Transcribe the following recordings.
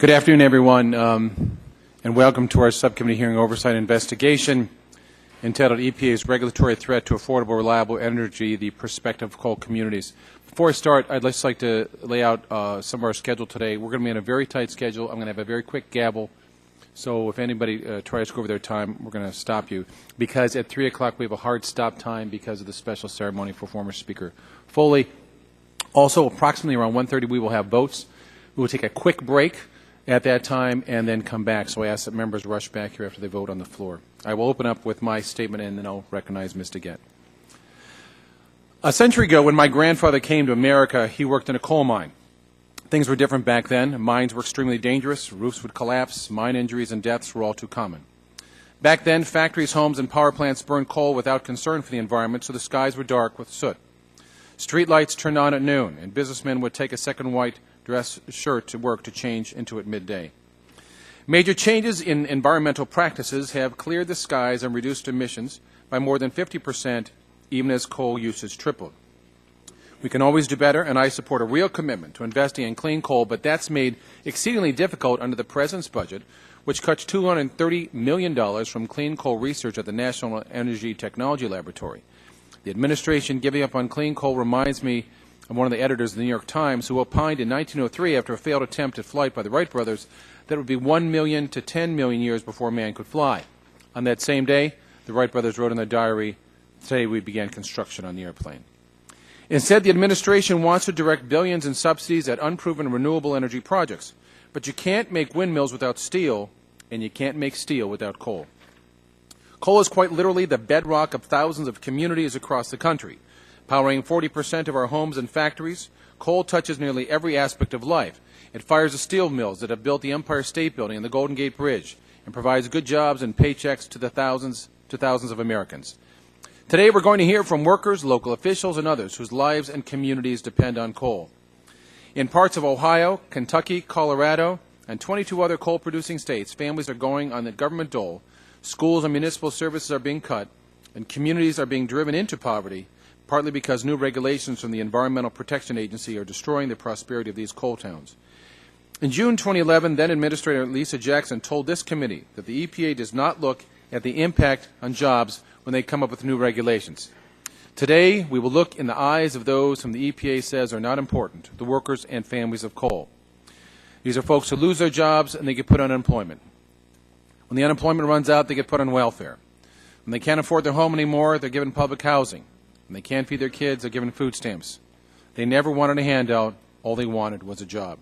Good afternoon, everyone, and welcome to our subcommittee hearing oversight investigation entitled EPA's Regulatory Threat to Affordable, Reliable Energy, the Perspective of Coal Communities. Before I start, I'd just like to lay out some of our schedule today. We're going to be on a very tight schedule. I'm going to have a very quick gavel, so if anybody tries to go over their time, we're going to stop you, because at 3 o'clock we have a hard stop time because of the special ceremony for former Speaker Foley. Also, approximately around 1:30 we will have votes. We will take a quick break at that time and then come back. So I ask that members rush back here after they vote on the floor. I will open up with my statement and then I'll recognize Ms. DeGette. A century ago, when my grandfather came to America, he worked in a coal mine. Things were different back then. Mines were extremely dangerous. Roofs would collapse. Mine injuries and deaths were all too common. Back then, factories, homes, and power plants burned coal without concern for the environment, so the skies were dark with soot. Street lights turned on at noon, and businessmen would take a second white dress shirt to work to change into at midday. Major changes in environmental practices have cleared the skies and reduced emissions by more than 50%, even as coal usage tripled. We can always do better, and I support a real commitment to investing in clean coal, but that's made exceedingly difficult under the President's budget, which cuts $230 million from clean coal research at the National Energy Technology Laboratory. The administration giving up on clean coal reminds me of one of the editors of the New York Times who opined in 1903, after a failed attempt at flight by the Wright brothers, that it would be 1 million to 10 million years before man could fly. On that same day, the Wright brothers wrote in their diary, "Today we began construction on the airplane." Instead, the administration wants to direct billions in subsidies at unproven renewable energy projects. But you can't make windmills without steel, and you can't make steel without coal. Coal is quite literally the bedrock of thousands of communities across the country. Powering 40% of our homes and factories, coal touches nearly every aspect of life. It fires the steel mills that have built the Empire State Building and the Golden Gate Bridge, and provides good jobs and paychecks to thousands of Americans. Today we're going to hear from workers, local officials, and others whose lives and communities depend on coal. In parts of Ohio, Kentucky, Colorado, and 22 other coal-producing states, families are going on the government dole, schools and municipal services are being cut, and communities are being driven into poverty, partly because new regulations from the Environmental Protection Agency are destroying the prosperity of these coal towns. In June 2011, then Administrator Lisa Jackson told this committee that the EPA does not look at the impact on jobs when they come up with new regulations. Today, we will look in the eyes of those whom the EPA says are not important, the workers and families of coal. These are folks who lose their jobs and they get put on unemployment. When the unemployment runs out, they get put on welfare. When they can't afford their home anymore, they're given public housing. When they can't feed their kids, they're given food stamps. They never wanted a handout. All they wanted was a job.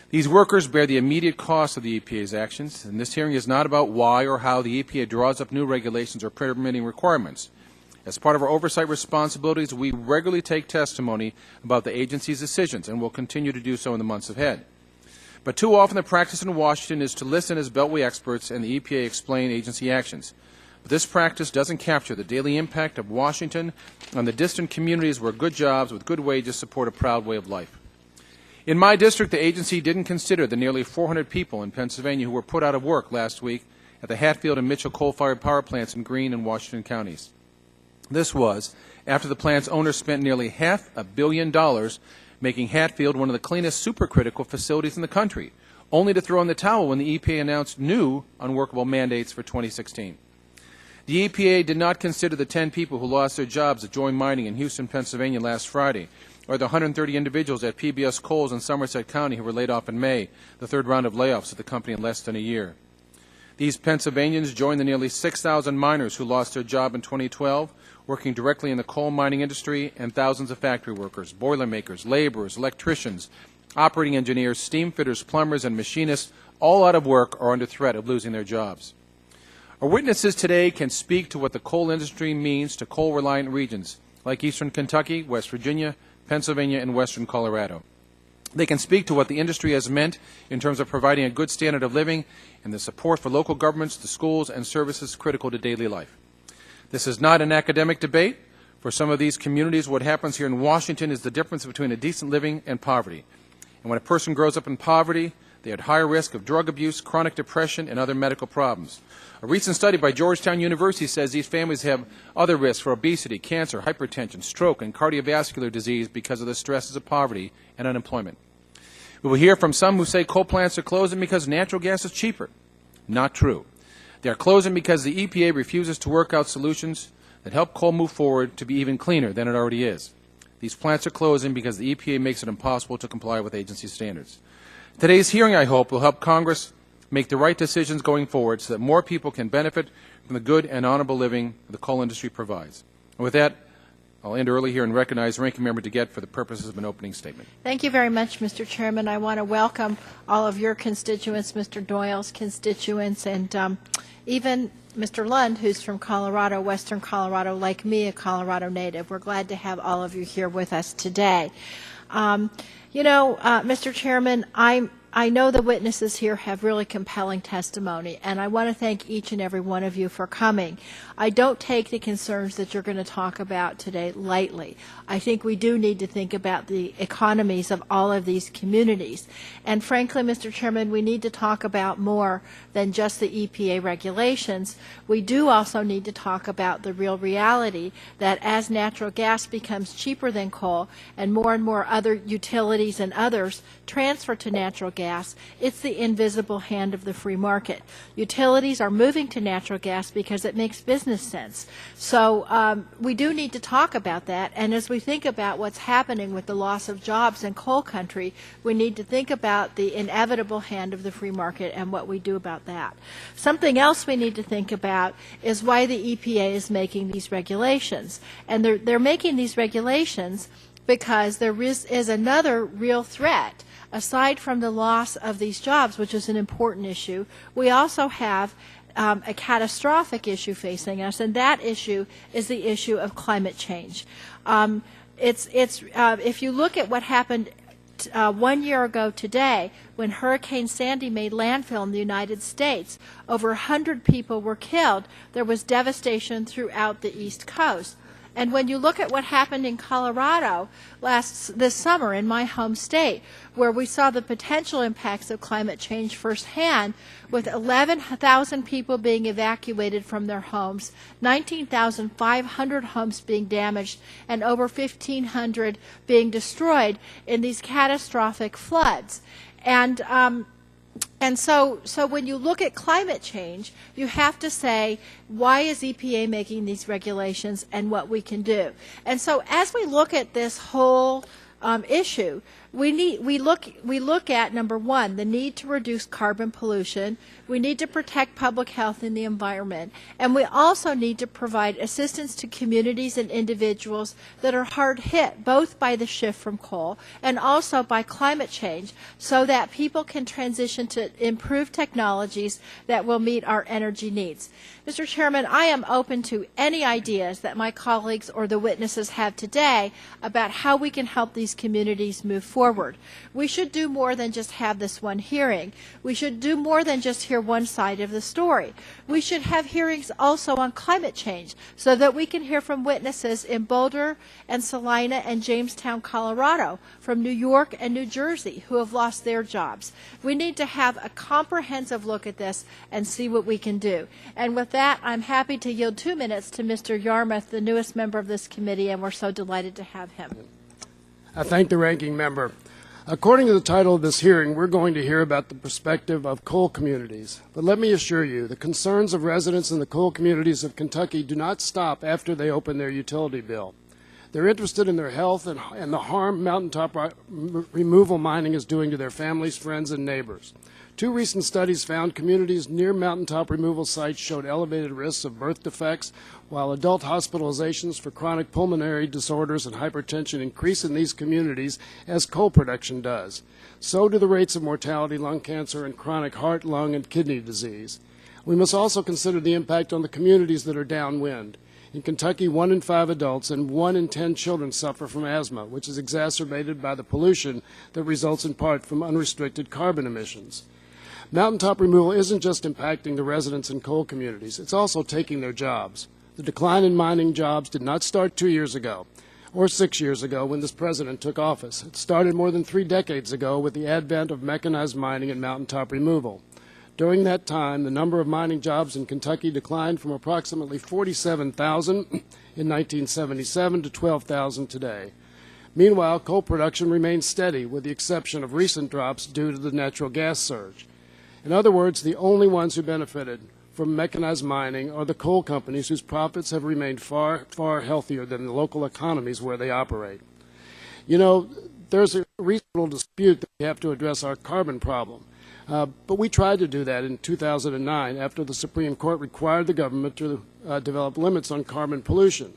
These workers bear the immediate cost of the EPA's actions, and this hearing is not about why or how the EPA draws up new regulations or permitting requirements. As part of our oversight responsibilities, we regularly take testimony about the agency's decisions, and will continue to do so in the months ahead. But too often the practice in Washington is to listen as Beltway experts and the EPA explain agency actions. But this practice doesn't capture the daily impact of Washington on the distant communities where good jobs with good wages support a proud way of life. In my district, the agency didn't consider the nearly 400 people in Pennsylvania who were put out of work last week at the Hatfield and Mitchell coal-fired power plants in Greene and Washington counties. This was after the plant's owners spent nearly $500 million making Hatfield one of the cleanest supercritical facilities in the country, only to throw in the towel when the EPA announced new unworkable mandates for 2016. The EPA did not consider the 10 people who lost their jobs at Joy Mining in Houston, Pennsylvania last Friday, or the 130 individuals at PBS Coals in Somerset County who were laid off in May, the third round of layoffs at the company in less than a year. These Pennsylvanians joined the nearly 6,000 miners who lost their job in 2012, working directly in the coal mining industry, and thousands of factory workers, boilermakers, laborers, electricians, operating engineers, steam fitters, plumbers, and machinists, all out of work or under threat of losing their jobs. Our witnesses today can speak to what the coal industry means to coal-reliant regions like eastern Kentucky, West Virginia, Pennsylvania, and western Colorado. They can speak to what the industry has meant in terms of providing a good standard of living and the support for local governments, the schools, and services critical to daily life. This is not an academic debate. For some of these communities, what happens here in Washington is the difference between a decent living and poverty. And when a person grows up in poverty, they are at higher risk of drug abuse, chronic depression, and other medical problems. A recent study by Georgetown University says these families have other risks for obesity, cancer, hypertension, stroke, and cardiovascular disease because of the stresses of poverty and unemployment. We will hear from some who say coal plants are closing because natural gas is cheaper. Not true. They are closing because the EPA refuses to work out solutions that help coal move forward to be even cleaner than it already is. These plants are closing because the EPA makes it impossible to comply with agency standards. Today's hearing, I hope, will help Congress make the right decisions going forward so that more people can benefit from the good and honorable living the coal industry provides. And with that, I'll end early here and recognize Ranking Member DeGette for the purposes of an opening statement. Thank you very much, Mr. Chairman. I want to welcome all of your constituents, Mr. Doyle's constituents, and even Mr. Lund, who's from Colorado, western Colorado, like me, a Colorado native. We're glad to have all of you here with us today. Mr. Chairman, I know the witnesses here have really compelling testimony, and I want to thank each and every one of you for coming. I don't take the concerns that you're going to talk about today lightly. I think we do need to think about the economies of all of these communities. And frankly, Mr. Chairman, we need to talk about more than just the EPA regulations. We do also need to talk about the real reality that as natural gas becomes cheaper than coal and more other utilities and others transfer to natural gas, it's the invisible hand of the free market. Utilities are moving to natural gas because it makes business sense. So we do need to talk about that, and as we think about what's happening with the loss of jobs in coal country, we need to think about the inevitable hand of the free market and what we do about that. Something else we need to think about is why the EPA is making these regulations. And they're making these regulations because there is another real threat. Aside from the loss of these jobs, which is an important issue, we also have a catastrophic issue facing us, and that issue is the issue of climate change. If you look at what happened 1 year ago today, when Hurricane Sandy made landfall in the United States, over 100 people were killed. There was devastation throughout the East Coast. And when you look at what happened in Colorado this summer in my home state, where we saw the potential impacts of climate change firsthand, with 11,000 people being evacuated from their homes, 19,500 homes being damaged, and over 1,500 being destroyed in these catastrophic floods. And so when you look at climate change, you have to say, why is EPA making these regulations and what we can do? And so as we look at this whole issue, we look at, number one, the need to reduce carbon pollution. We need to protect public health and the environment. And we also need to provide assistance to communities and individuals that are hard hit, both by the shift from coal and also by climate change, so that people can transition to improved technologies that will meet our energy needs. Mr. Chairman, I am open to any ideas that my colleagues or the witnesses have today about how we can help these communities move forward. We should do more than just have this one hearing. We should do more than just hear one side of the story. We should have hearings also on climate change so that we can hear from witnesses in Boulder and Salina and Jamestown, Colorado, from New York and New Jersey who have lost their jobs. We need to have a comprehensive look at this and see what we can do. And with that, I'm happy to yield 2 minutes to Mr. Yarmouth, the newest member of this committee, and we're so delighted to have him. I thank the ranking member. According to the title of this hearing, we're going to hear about the perspective of coal communities. But let me assure you, the concerns of residents in the coal communities of Kentucky do not stop after they open their utility bill. They're interested in their health and the harm mountaintop removal mining is doing to their families, friends, and neighbors. 2 recent studies found communities near mountaintop removal sites showed elevated risks of birth defects, while adult hospitalizations for chronic pulmonary disorders and hypertension increase in these communities as coal production does. So do the rates of mortality, lung cancer, and chronic heart, lung, and kidney disease. We must also consider the impact on the communities that are downwind. In Kentucky, 1 in 5 adults and 1 in 10 children suffer from asthma, which is exacerbated by the pollution that results in part from unrestricted carbon emissions. Mountaintop removal isn't just impacting the residents in coal communities, it's also taking their jobs. The decline in mining jobs did not start 2 years ago or 6 years ago when this president took office. It started more than 3 decades ago with the advent of mechanized mining and mountaintop removal. During that time, the number of mining jobs in Kentucky declined from approximately 47,000 in 1977 to 12,000 today. Meanwhile, coal production remains steady, with the exception of recent drops due to the natural gas surge. In other words, the only ones who benefited from mechanized mining are the coal companies whose profits have remained far, far healthier than the local economies where they operate. You know, there's a reasonable dispute that we have to address our carbon problem. But we tried to do that in 2009 after the Supreme Court required the government to develop limits on carbon pollution.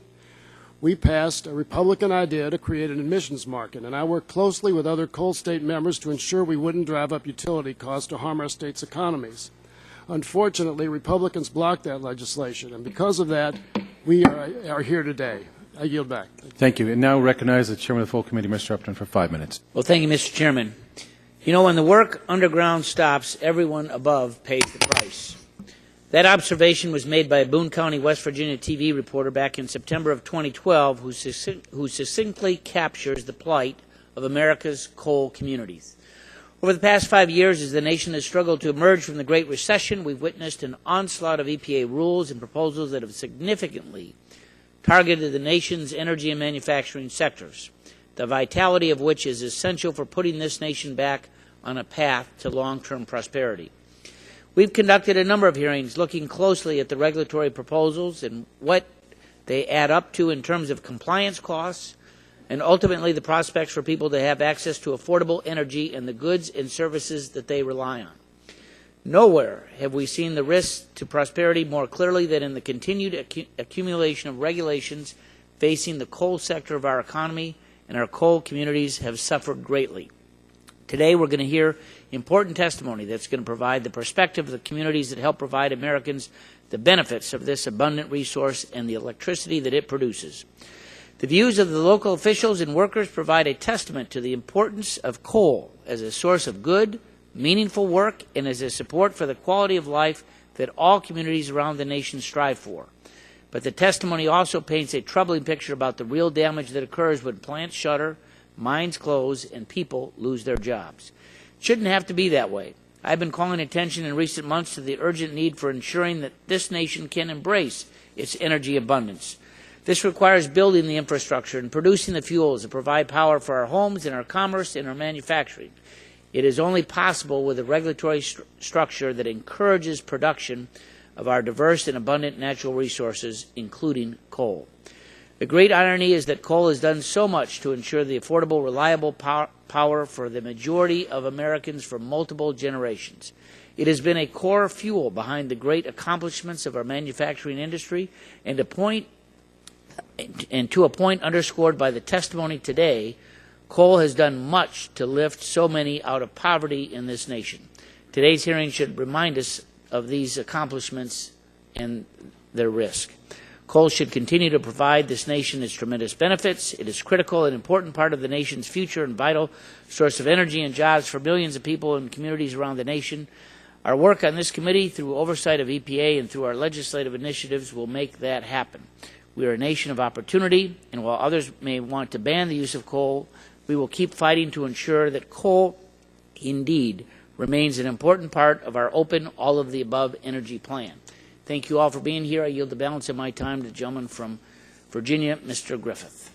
We passed a Republican idea to create an emissions market, and I worked closely with other coal state members to ensure we wouldn't drive up utility costs to harm our state's economies. Unfortunately, Republicans blocked that legislation, and because of that, we are here today. I yield back. Thank you. And now recognize the Chairman of the full committee, Mr. Upton, for 5 minutes. Well, thank you, Mr. Chairman. You know, when the work underground stops, everyone above pays the price. That observation was made by a Boone County, West Virginia TV reporter back in September of 2012 who succinctly captures the plight of America's coal communities. Over the past 5 years, as the nation has struggled to emerge from the Great Recession, we've witnessed an onslaught of EPA rules and proposals that have significantly targeted the nation's energy and manufacturing sectors, the vitality of which is essential for putting this nation back on a path to long-term prosperity. We've conducted a number of hearings looking closely at the regulatory proposals and what they add up to in terms of compliance costs and ultimately the prospects for people to have access to affordable energy and the goods and services that they rely on. Nowhere have we seen the risks to prosperity more clearly than in the continued accumulation of regulations facing the coal sector of our economy, and our coal communities have suffered greatly. Today we're going to hear important testimony that's going to provide the perspective of the communities that help provide Americans the benefits of this abundant resource and the electricity that it produces. The views of the local officials and workers provide a testament to the importance of coal as a source of good, meaningful work and as a support for the quality of life that all communities around the nation strive for. But the testimony also paints a troubling picture about the real damage that occurs when plants shutter, mines close, and people lose their jobs. It shouldn't have to be that way. I've been calling attention in recent months to the urgent need for ensuring that this nation can embrace its energy abundance. This requires building the infrastructure and producing the fuels that provide power for our homes and our commerce and our manufacturing. It is only possible with a regulatory structure that encourages production of our diverse and abundant natural resources, including coal. The great irony is that coal has done so much to ensure the affordable, reliable power for the majority of Americans for multiple generations. It has been a core fuel behind the great accomplishments of our manufacturing industry, and to a point underscored by the testimony today, coal has done much to lift so many out of poverty in this nation. Today's hearing should remind us of these accomplishments and their risk. Coal should continue to provide this nation its tremendous benefits. It is critical and important part of the nation's future and vital source of energy and jobs for millions of people and communities around the nation. Our work on this committee, through oversight of EPA and through our legislative initiatives, will make that happen. We are a nation of opportunity, and while others may want to ban the use of coal, we will keep fighting to ensure that coal indeed remains an important part of our open, all-of-the-above energy plan. Thank you all for being here. I yield the balance of my time to the gentleman from Virginia, Mr. Griffith.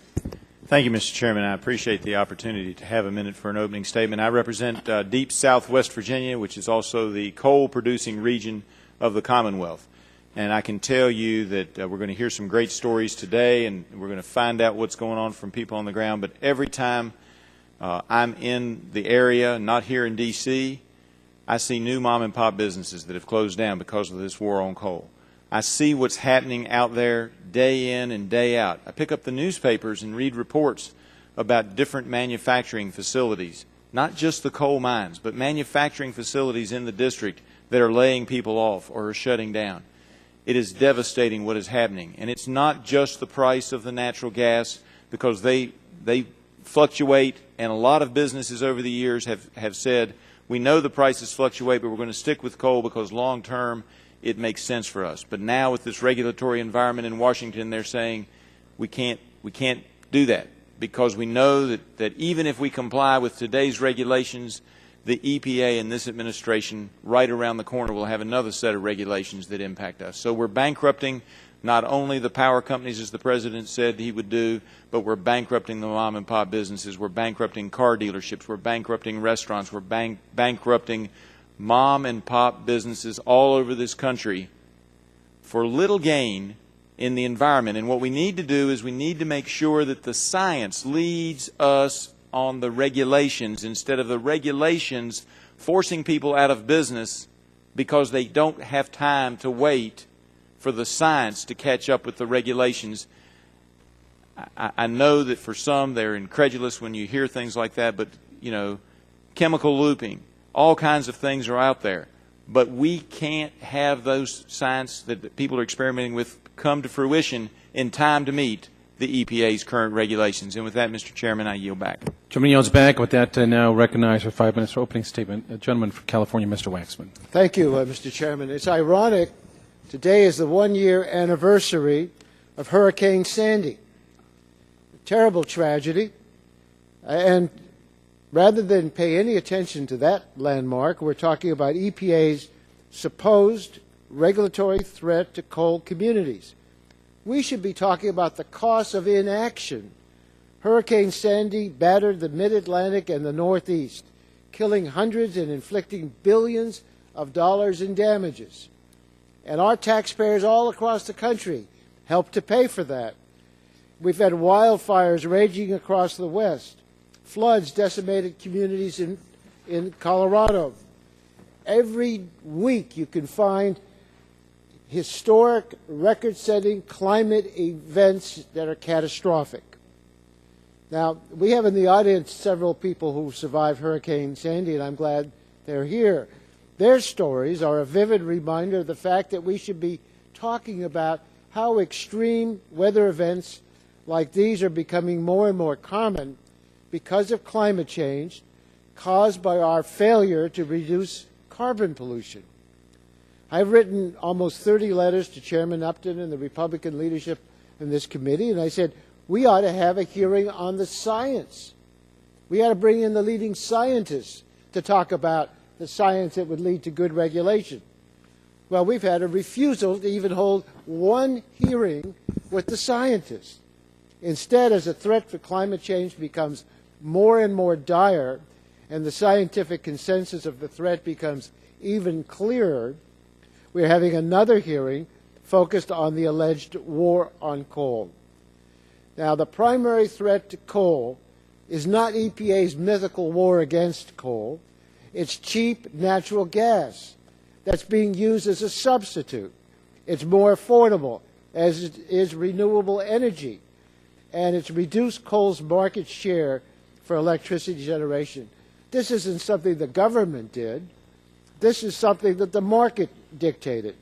Thank you, Mr. Chairman. I appreciate the opportunity to have a minute for an opening statement. I represent deep southwest Virginia, which is also the coal-producing region of the Commonwealth. And I can tell you that we're going to hear some great stories today, and we're going to find out what's going on from people on the ground. But every time I'm in the area, not here in D.C., I see new mom-and-pop businesses that have closed down because of this war on coal. I see what's happening out there day in and day out. I pick up the newspapers and read reports about different manufacturing facilities, not just the coal mines, but manufacturing facilities in the district that are laying people off or are shutting down. It is devastating what is happening. And it's not just the price of the natural gas, because they fluctuate, and a lot of businesses over the years have said, we know the prices fluctuate, but we're going to stick with coal because long term it makes sense for us. But now with this regulatory environment in Washington, they're saying we can't do that, because we know that even if we comply with today's regulations, the EPA and this administration right around the corner will have another set of regulations that impact us. So we're bankrupting not only the power companies, as the President said he would do, but we're bankrupting the mom and pop businesses. We're bankrupting car dealerships. We're bankrupting restaurants. We're bankrupting mom and pop businesses all over this country for little gain in the environment. And what we need to do is we need to make sure that the science leads us on the regulations instead of the regulations forcing people out of business because they don't have time to wait for the science to catch up with the regulations. I know that for some they're incredulous when you hear things like that, but, you know, chemical looping, all kinds of things are out there. But we can't have those science that people are experimenting with come to fruition in time to meet the EPA's current regulations. And with that, Mr. Chairman, I yield back. Gentleman yields back. With that, now recognize for 5 minutes for opening statement. A gentleman from California, Mr. Waxman. Thank you, Mr. Chairman. It's ironic. Today is the one-year anniversary of Hurricane Sandy. A terrible tragedy. And rather than pay any attention to that landmark, we're talking about EPA's supposed regulatory threat to coal communities. We should be talking about the cost of inaction. Hurricane Sandy battered the Mid-Atlantic and the Northeast, killing hundreds and inflicting billions of dollars in damages. And our taxpayers all across the country helped to pay for that. We've had wildfires raging across the West. Floods decimated communities in Colorado. Every week you can find historic, record-setting climate events that are catastrophic. Now, we have in the audience several people who survived Hurricane Sandy, and I'm glad they're here. Their stories are a vivid reminder of the fact that we should be talking about how extreme weather events like these are becoming more and more common because of climate change caused by our failure to reduce carbon pollution. I've written almost 30 letters to Chairman Upton and the Republican leadership in this committee, and I said, we ought to have a hearing on the science. We ought to bring in the leading scientists to talk about the science that would lead to good regulation. Well, we've had a refusal to even hold one hearing with the scientists. Instead, as the threat for climate change becomes more and more dire, and the scientific consensus of the threat becomes even clearer, we're having another hearing focused on the alleged war on coal. Now, the primary threat to coal is not EPA's mythical war against coal. It's cheap natural gas that's being used as a substitute. It's more affordable, as it is renewable energy, and it's reduced coal's market share for electricity generation. This isn't something the government did. This is something that the market dictated.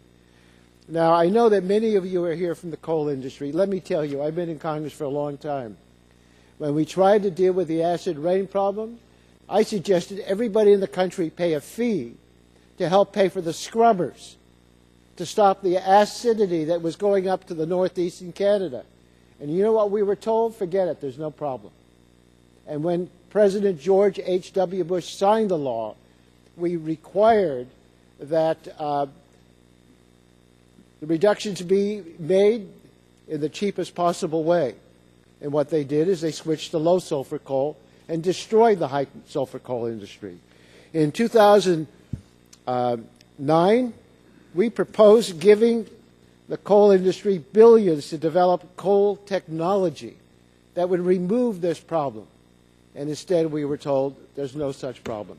Now, I know that many of you are here from the coal industry. Let me tell you, I've been in Congress for a long time. When we tried to deal with the acid rain problem, I suggested everybody in the country pay a fee to help pay for the scrubbers to stop the acidity that was going up to the Northeast in Canada. And you know what we were told? Forget it, there's no problem. And when President George H.W. Bush signed the law, we required that the reductions be made in the cheapest possible way. And what they did is they switched to low sulfur coal and destroyed the high sulfur coal industry. In 2009, we proposed giving the coal industry billions to develop coal technology that would remove this problem. And instead we were told there's no such problem.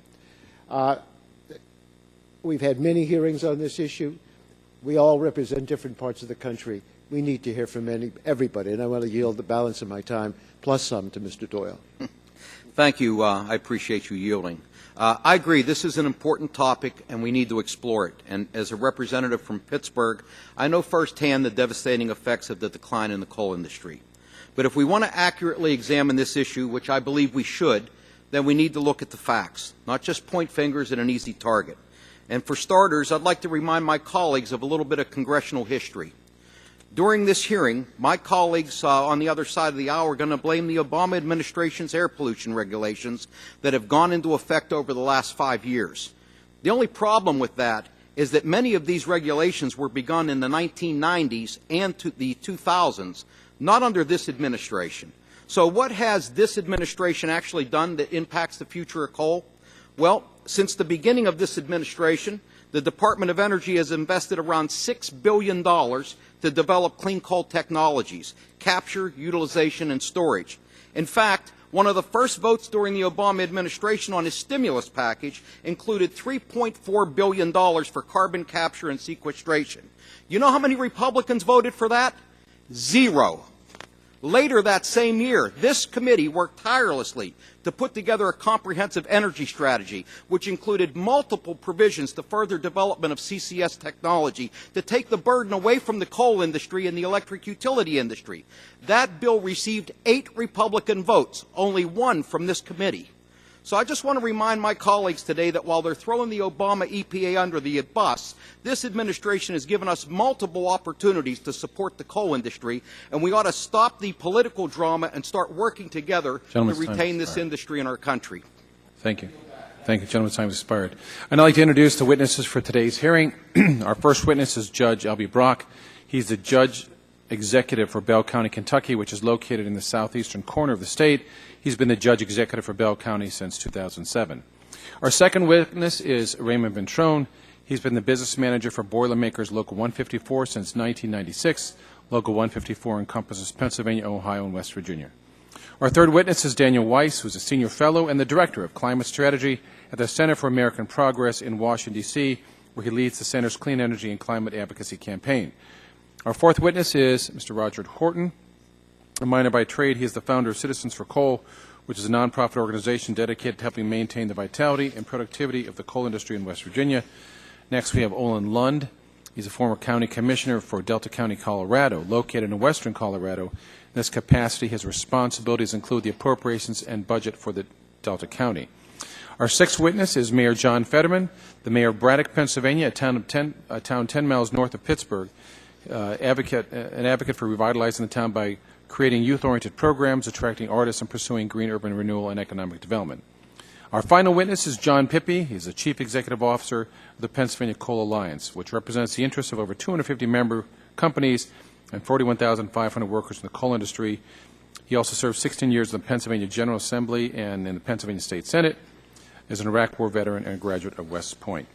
We've had many hearings on this issue. We all represent different parts of the country. We need to hear from everybody, and I want to yield the balance of my time, plus some, to Mr. Doyle. Thank you. I appreciate you yielding. I agree. This is an important topic, and we need to explore it. And as a representative from Pittsburgh, I know firsthand the devastating effects of the decline in the coal industry. But if we want to accurately examine this issue, which I believe we should, then we need to look at the facts, not just point fingers at an easy target. And for starters, I'd like to remind my colleagues of a little bit of congressional history. During this hearing, my colleagues on the other side of the aisle are going to blame the Obama administration's air pollution regulations that have gone into effect over the last 5 years. The only problem with that is that many of these regulations were begun in the 1990s and the 2000s, not under this administration. So what has this administration actually done that impacts the future of coal? Well, since the beginning of this administration, the Department of Energy has invested around $6 billion to develop clean coal technologies, capture, utilization, and storage. In fact, one of the first votes during the Obama administration on his stimulus package included $3.4 billion for carbon capture and sequestration. You know how many Republicans voted for that? 0. Later that same year, this committee worked tirelessly to put together a comprehensive energy strategy, which included multiple provisions to further development of CCS technology to take the burden away from the coal industry and the electric utility industry. That bill received 8 Republican votes, only 1 from this committee. So I just want to remind my colleagues today that while they're throwing the Obama EPA under the bus, this administration has given us multiple opportunities to support the coal industry, and we ought to stop the political drama and start working together to retain this industry in our country. Thank you. Thank you. Gentleman's time has expired. I'd like to introduce the witnesses for today's hearing. Our first witness is Judge L.B. Brock. He's the Judge Executive for Bell County, Kentucky, which is located in the southeastern corner of the state. He's been the Judge Executive for Bell County since 2007. Our second witness is Raymond Ventrone. He's been the Business Manager for Boilermakers Local 154 since 1996. Local 154 encompasses Pennsylvania, Ohio, and West Virginia. Our third witness is Daniel Weiss, who's a Senior Fellow and the Director of Climate Strategy at the Center for American Progress in Washington, D.C., where he leads the Center's Clean Energy and Climate Advocacy Campaign. Our fourth witness is Mr. Roger Horton. A miner by trade, he is the founder of Citizens for Coal, which is a nonprofit organization dedicated to helping maintain the vitality and productivity of the coal industry in West Virginia. Next, we have Olin Lund. He's a former county commissioner for Delta County, Colorado, located in western Colorado. In this capacity, his responsibilities include the appropriations and budget for the Delta County. Our sixth witness is Mayor John Fetterman, the mayor of Braddock, Pennsylvania, a town 10 miles north of Pittsburgh, an advocate for revitalizing the town by creating youth-oriented programs, attracting artists, and pursuing green urban renewal and economic development. Our final witness is John Pippy. He's the Chief Executive Officer of the Pennsylvania Coal Alliance, which represents the interests of over 250 member companies and 41,500 workers in the coal industry. He also served 16 years in the Pennsylvania General Assembly and in the Pennsylvania State Senate as an Iraq War veteran and a graduate of West Point.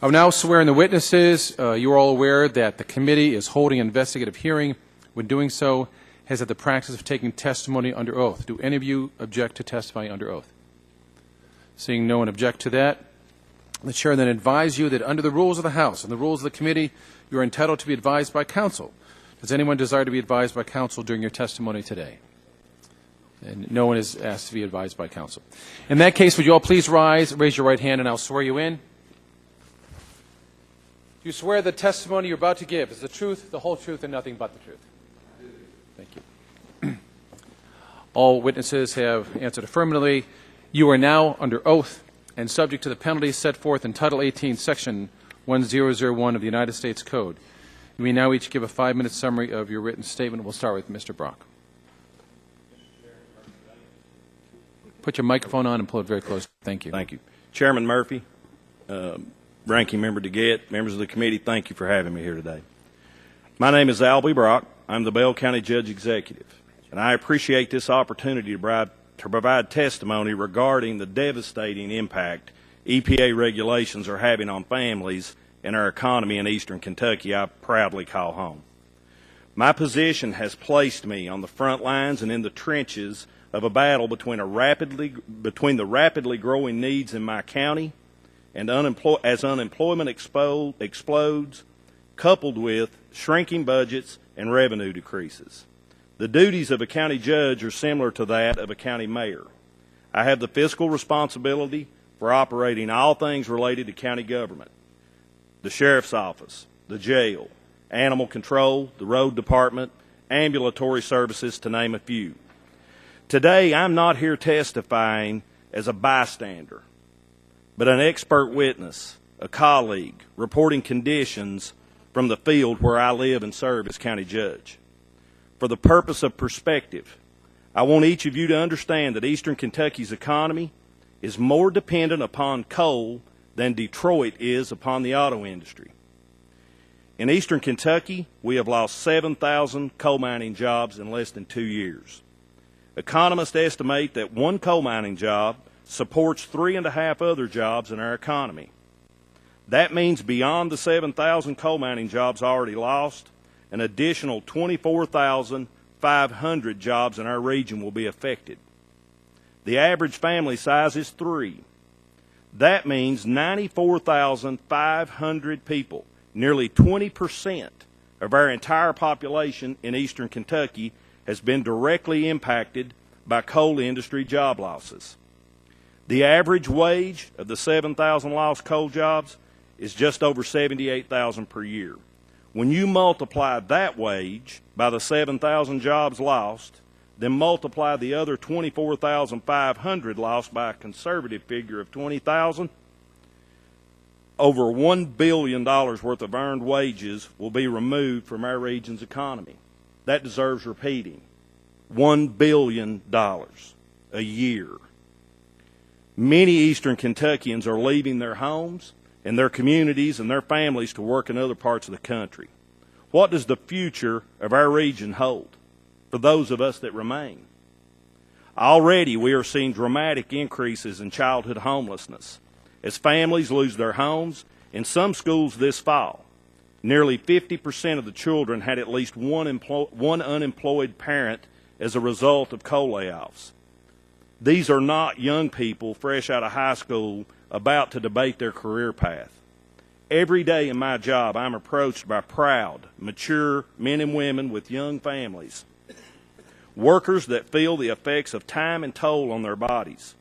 I will now swear in the witnesses. You are all aware that the committee is holding an investigative hearing. When doing so, has had the practice of taking testimony under oath. Do any of you object to testifying under oath? Seeing no one object to that, the chair then advise you that under the rules of the House and the rules of the committee, you are entitled to be advised by counsel. Does anyone desire to be advised by counsel during your testimony today? And no one is asked to be advised by counsel. In that case, would you all please rise, raise your right hand, and I'll swear you in. Do you swear the testimony you're about to give is the truth, the whole truth, and nothing but the truth? Thank you. All witnesses have answered affirmatively. You are now under oath and subject to the penalties set forth in Title 18, Section 1001 of the United States Code. You may now each give a 5-minute summary of your written statement. We'll start with Mr. Brock. Put your microphone on and pull it very close. Thank you. Thank you. Chairman Murphy, Ranking Member DeGette, members of the committee, thank you for having me here today. My name is Albie Brock. I'm the Bell County Judge Executive, and I appreciate this opportunity to provide testimony regarding the devastating impact EPA regulations are having on families and our economy in eastern Kentucky I proudly call home. My position has placed me on the front lines and in the trenches of a battle between the rapidly growing needs in my county and as unemployment explodes, coupled with shrinking budgets and revenue decreases. The duties of a county judge are similar to that of a county mayor. I have the fiscal responsibility for operating all things related to county government: the sheriff's office, the jail, animal control, the road department, ambulatory services, to name a few. Today, I'm not here testifying as a bystander, but an expert witness, a colleague, reporting conditions from the field where I live and serve as county judge. For the purpose of perspective, I want each of you to understand that eastern Kentucky's economy is more dependent upon coal than Detroit is upon the auto industry. In eastern Kentucky, we have lost 7,000 coal mining jobs in less than 2 years. Economists estimate that one coal mining job supports 3.5 other jobs in our economy. That means beyond the 7,000 coal mining jobs already lost, an additional 24,500 jobs in our region will be affected. The average family size is 3. That means 94,500 people, nearly 20% of our entire population in eastern Kentucky, has been directly impacted by coal industry job losses. The average wage of the 7,000 lost coal jobs is just over $78,000 per year. When you multiply that wage by the 7,000 jobs lost, then multiply the other 24,500 lost by a conservative figure of 20,000, over $1 billion worth of earned wages will be removed from our region's economy. That deserves repeating. $1 billion a year. Many eastern Kentuckians are leaving their homes and their communities and their families to work in other parts of the country. What does the future of our region hold for those of us that remain? Already we are seeing dramatic increases in childhood homelessness as families lose their homes. In some schools this fall, nearly 50% of the children had at least one unemployed parent as a result of coal layoffs. These are not young people fresh out of high school about to debate their career path. Every day in my job, I'm approached by proud, mature men and women with young families, workers that feel the effects of time and toll on their bodies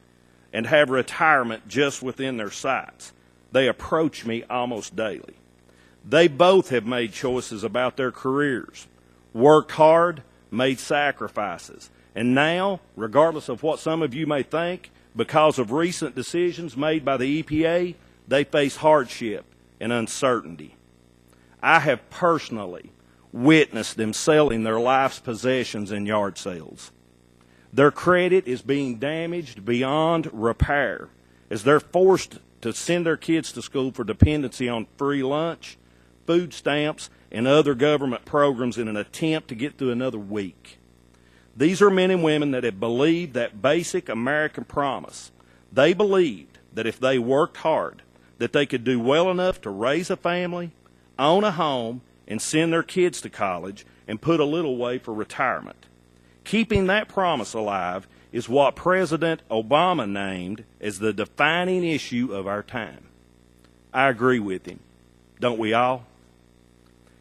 and have retirement just within their sights. They approach me almost daily. They both have made choices about their careers, worked hard, made sacrifices, and now, regardless of what some of you may think, because of recent decisions made by the EPA, they face hardship and uncertainty. I have personally witnessed them selling their life's possessions in yard sales. Their credit is being damaged beyond repair as they're forced to send their kids to school for dependency on free lunch, food stamps, and other government programs in an attempt to get through another week. These are men and women that have believed that basic American promise. They believed that if they worked hard, that they could do well enough to raise a family, own a home, and send their kids to college and put a little away for retirement. Keeping that promise alive is what President Obama named as the defining issue of our time. I agree with him. Don't we all?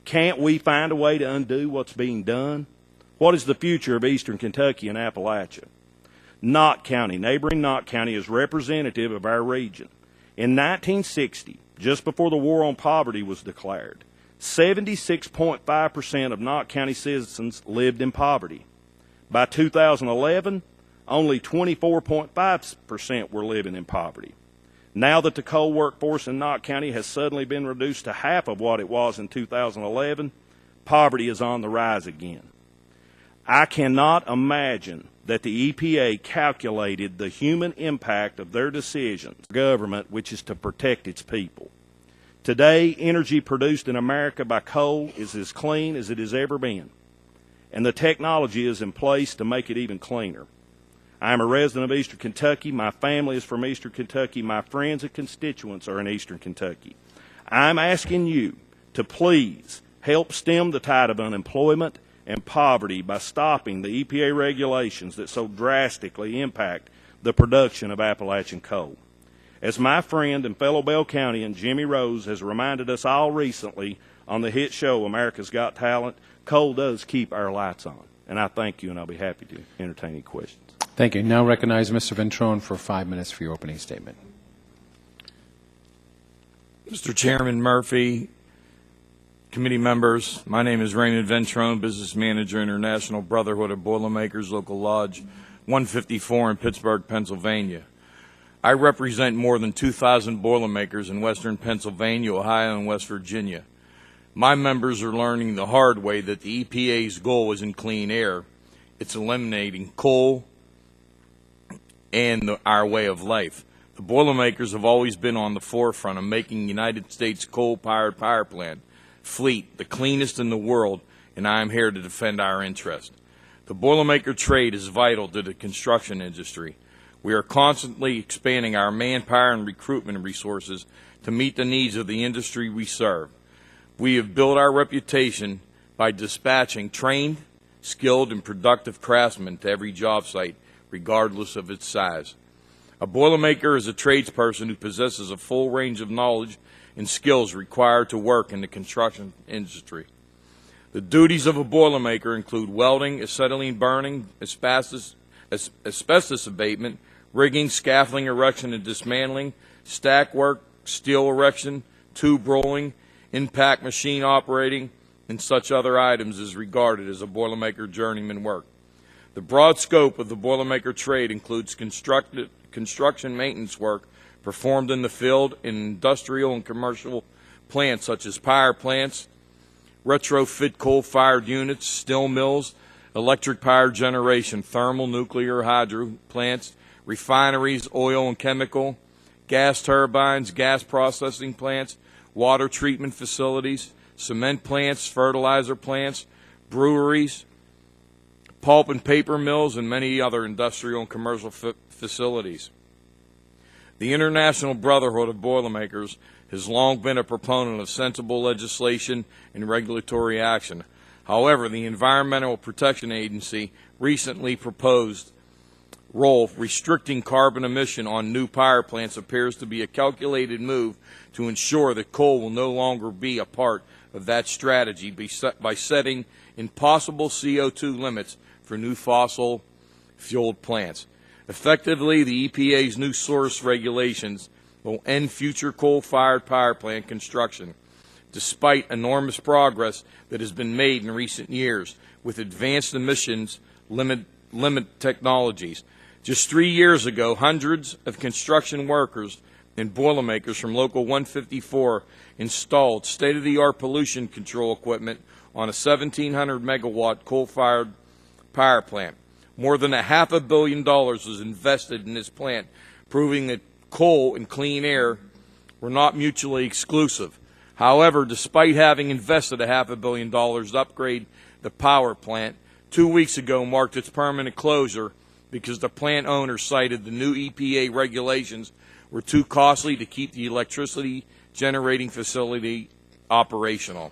Can't we find a way to undo what's being done? What is the future of eastern Kentucky and Appalachia? Knott County, neighboring Knott County, is representative of our region. In 1960, just before the War on Poverty was declared, 76.5% of Knott County citizens lived in poverty. By 2011, only 24.5% were living in poverty. Now that the coal workforce in Knott County has suddenly been reduced to half of what it was in 2011, poverty is on the rise again. I cannot imagine that the EPA calculated the human impact of their decisions. Government, which is to protect its people. Today, energy produced in America by coal is as clean as it has ever been, and the technology is in place to make it even cleaner. I am a resident of eastern Kentucky. My family is from eastern Kentucky. My friends and constituents are in eastern Kentucky. I'm asking you to please help stem the tide of unemployment and poverty by stopping the EPA regulations that so drastically impact the production of Appalachian coal. As my friend and fellow Bell County Jimmy Rose has reminded us all recently on the hit show America's Got Talent, coal does keep our lights on. And I thank you, and I'll be happy to entertain any questions. Thank you. Now recognize Mr. Ventrone for 5 minutes for your opening statement. Mr. Chairman Murphy, committee members, my name is Raymond Ventrone, Business Manager, International Brotherhood of Boilermakers, Local Lodge 154 in Pittsburgh, Pennsylvania. I represent more than 2,000 Boilermakers in western Pennsylvania, Ohio, and West Virginia. My members are learning the hard way that the EPA's goal isn't clean air. It's eliminating coal and our way of life. The Boilermakers have always been on the forefront of making the United States coal-powered power plant fleet the cleanest in the world, and I am here to defend our interest. The Boilermaker trade is vital to the construction industry. We are constantly expanding our manpower and recruitment resources to meet the needs of the industry we serve. We have built our reputation by dispatching trained, skilled, and productive craftsmen to every job site, regardless of its size. A Boilermaker is a tradesperson who possesses a full range of knowledge and skills required to work in the construction industry. The duties of a Boilermaker include welding, acetylene burning, asbestos abatement, rigging, scaffolding erection and dismantling, stack work, steel erection, tube rolling, impact machine operating, and such other items is regarded as a Boilermaker journeyman work. The broad scope of the Boilermaker trade includes construction maintenance work performed in the field in industrial and commercial plants such as power plants, retrofit coal-fired units, steel mills, electric power generation, thermal, nuclear, hydro plants, refineries, oil and chemical, gas turbines, gas processing plants, water treatment facilities, cement plants, fertilizer plants, breweries, pulp and paper mills, and many other industrial and commercial facilities. The International Brotherhood of Boilermakers has long been a proponent of sensible legislation and regulatory action. However, the Environmental Protection Agency recently proposed role restricting carbon emission on new power plants appears to be a calculated move to ensure that coal will no longer be a part of that strategy by setting impossible CO2 limits for new fossil-fueled plants. Effectively, the EPA's new source regulations will end future coal-fired power plant construction, despite enormous progress that has been made in recent years with advanced emissions limit technologies. Just 3 years ago, hundreds of construction workers and Boilermakers from Local 154 installed state-of-the-art pollution control equipment on a 1,700-megawatt coal-fired power plant. More than $500 million was invested in this plant, proving that coal and clean air were not mutually exclusive. However, despite having invested $500 million to upgrade the power plant, 2 weeks ago marked its permanent closure because the plant owner cited the new EPA regulations were too costly to keep the electricity generating facility operational.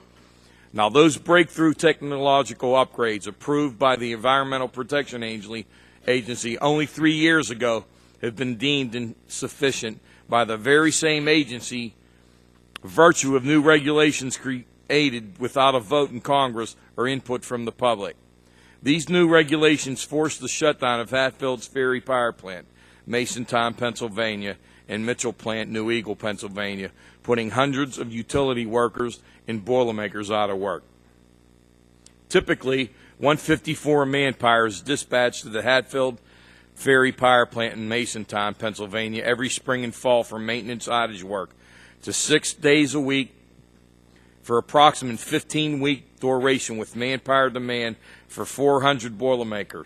Now, those breakthrough technological upgrades approved by the Environmental Protection Agency only 3 years ago have been deemed insufficient by the very same agency, virtue of new regulations created without a vote in Congress or input from the public. These new regulations forced the shutdown of Hatfield's Ferry Power Plant, Masontown, Pennsylvania, and Mitchell Plant, New Eagle, Pennsylvania, putting hundreds of utility workers and Boilermakers out of work. Typically, 154 manpower is dispatched to the Hatfield Ferry Power Plant in Masontown, Pennsylvania, every spring and fall for maintenance outage work to 6 days a week for approximately 15-week duration with manpower demand for 400 Boilermakers.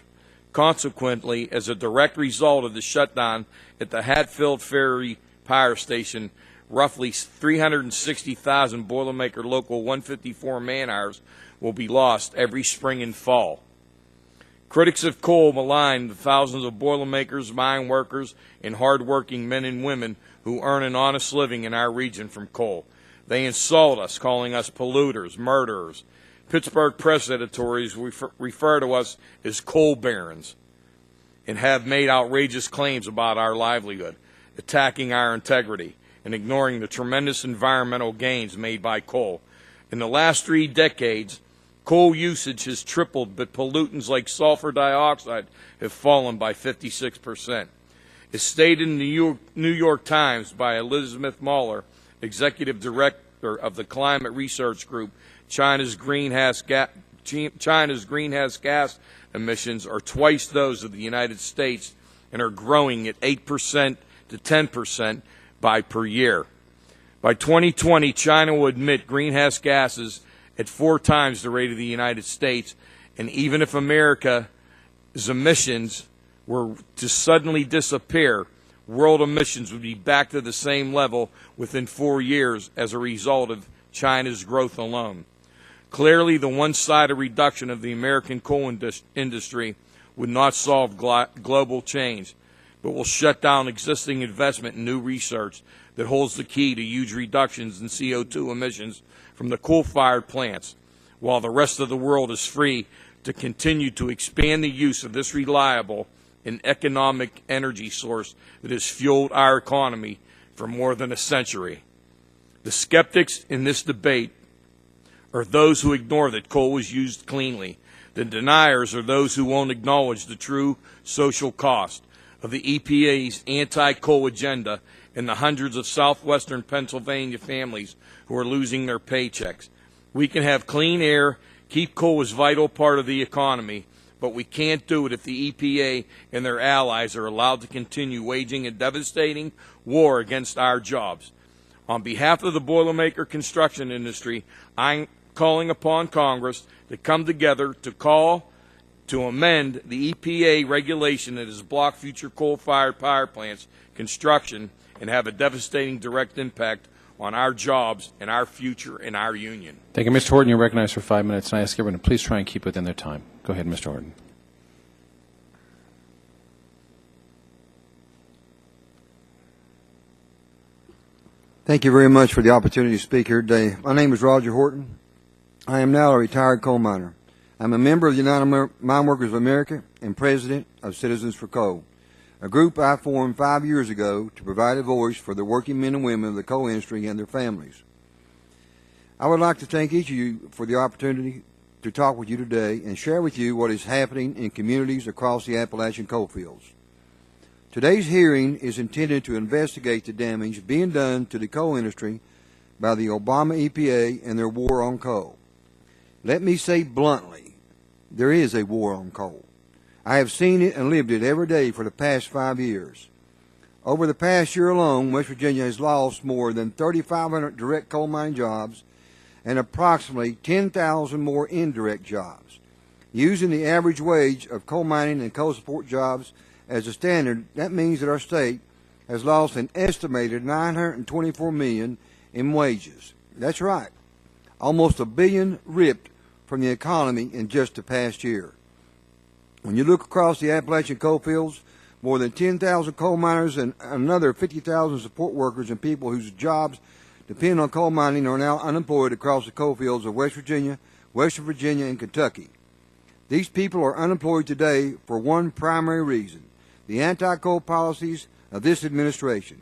Consequently, as a direct result of the shutdown at the Hatfield Ferry Power Station, roughly 360,000 Boilermaker Local 154 man-hours will be lost every spring and fall. Critics of coal malign the thousands of Boilermakers, mine workers, and hard-working men and women who earn an honest living in our region from coal. They insult us, calling us polluters, murderers. Pittsburgh press editorials refer to us as coal barons and have made outrageous claims about our livelihood, attacking our integrity, and ignoring the tremendous environmental gains made by coal. In the last 3 decades, coal usage has tripled, but pollutants like sulfur dioxide have fallen by 56%. As stated in the New York Times by Elizabeth Mueller, Executive Director of the Climate Research Group, China's greenhouse gas emissions are twice those of the United States and are growing at 8% to 10% per year. By 2020, China will emit greenhouse gases at 4 times the rate of the United States, and even if America's emissions were to suddenly disappear, world emissions would be back to the same level within 4 years as a result of China's growth alone. Clearly, the one-sided reduction of the American coal industry would not solve global change, but will shut down existing investment in new research that holds the key to huge reductions in CO2 emissions from the coal-fired plants, while the rest of the world is free to continue to expand the use of this reliable and economic energy source that has fueled our economy for more than a century. The skeptics in this debate are those who ignore that coal was used cleanly. The deniers are those who won't acknowledge the true social cost of the EPA's anti-coal agenda and the hundreds of southwestern Pennsylvania families who are losing their paychecks. We can have clean air, keep coal as a vital part of the economy, but we can't do it if the EPA and their allies are allowed to continue waging a devastating war against our jobs. On behalf of the Boilermaker construction industry, I'm calling upon Congress to come together to call to amend the EPA regulation that has blocked future coal-fired power plants construction and have a devastating direct impact on our jobs and our future and our union. Thank you. Mr. Horton, you're recognized for 5 minutes, and I ask everyone to please try and keep within their time. Go ahead, Mr. Horton. Thank you very much for the opportunity to speak here today. My name is Roger Horton. I am now a retired coal miner. I'm a member of the United Mine Workers of America and president of Citizens for Coal, a group I formed 5 years ago to provide a voice for the working men and women of the coal industry and their families. I would like to thank each of you for the opportunity to talk with you today and share with you what is happening in communities across the Appalachian coal fields. Today's hearing is intended to investigate the damage being done to the coal industry by the Obama EPA and their war on coal. Let me say bluntly, there is a war on coal. I have seen it and lived it every day for the past 5 years. Over the past year alone, West Virginia has lost more than 3,500 direct coal mining jobs and approximately 10,000 more indirect jobs. Using the average wage of coal mining and coal support jobs as a standard, that means that our state has lost an estimated $924 million in wages. That's right. Almost $1 billion ripped from the economy in just the past year. When you look across the Appalachian coal fields, more than 10,000 coal miners and another 50,000 support workers and people whose jobs depend on coal mining are now unemployed across the coal fields of West Virginia, Western Virginia, and Kentucky. These people are unemployed today for one primary reason: the anti-coal policies of this administration.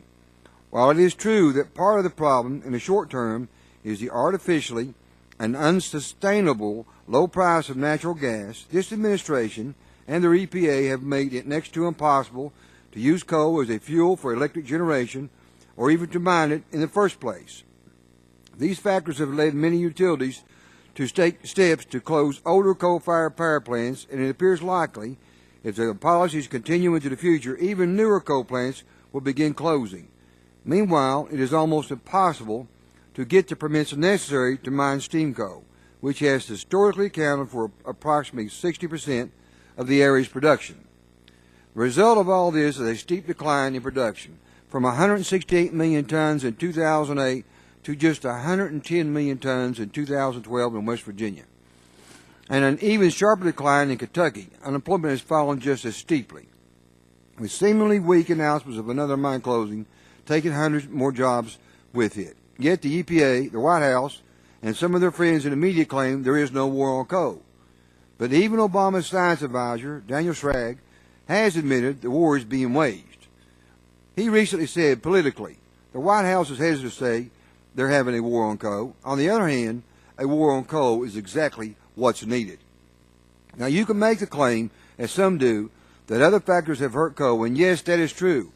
While it is true that part of the problem in the short term is the artificially and unsustainable low price of natural gas, this administration and their EPA have made it next to impossible to use coal as a fuel for electric generation or even to mine it in the first place. These factors have led many utilities to take steps to close older coal-fired power plants, and it appears likely, if the policies continue into the future, even newer coal plants will begin closing. Meanwhile, it is almost impossible to get the permits necessary to mine steam coal, which has historically accounted for approximately 60% of the area's production. The result of all this is a steep decline in production, from 168 million tons in 2008 to just 110 million tons in 2012 in West Virginia. And an even sharper decline in Kentucky. Unemployment has fallen just as steeply, with seemingly weak announcements of another mine closing taking hundreds more jobs with it. Yet the EPA, the White House, and some of their friends in the media claim there is no war on coal. But even Obama's science advisor, Daniel Schrag, has admitted the war is being waged. He recently said politically, the White House is hesitant to say they're having a war on coal. On the other hand, a war on coal is exactly what's needed. Now, you can make the claim, as some do, that other factors have hurt coal, and yes, that is true.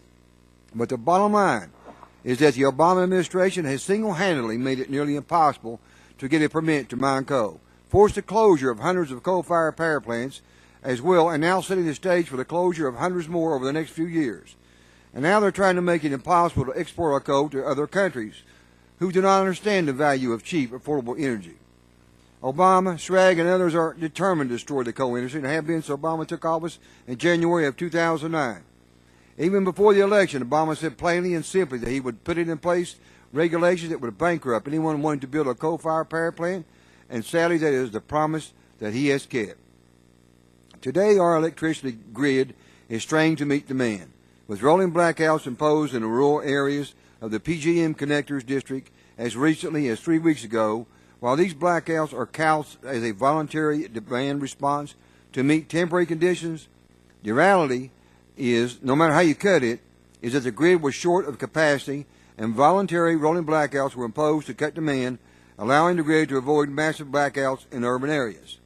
But the bottom line is that the Obama administration has single-handedly made it nearly impossible to get a permit to mine coal, forced the closure of hundreds of coal-fired power plants as well, and now setting the stage for the closure of hundreds more over the next few years. And now they're trying to make it impossible to export our coal to other countries who do not understand the value of cheap, affordable energy. Obama, Schrag, and others are determined to destroy the coal industry and have been since Obama took office in January of 2009. Even before the election, Obama said plainly and simply that he would put in place regulations that would bankrupt anyone wanting to build a coal-fired power plant, and sadly that is the promise that he has kept. Today, our electricity grid is strained to meet demand, with rolling blackouts imposed in the rural areas of the PJM Connectors District as recently as 3 weeks ago. While these blackouts are couched as a voluntary demand response to meet temporary conditions, the reality is, no matter how you cut it, is that the grid was short of capacity and voluntary rolling blackouts were imposed to cut demand, allowing the grid to avoid massive blackouts in urban areas.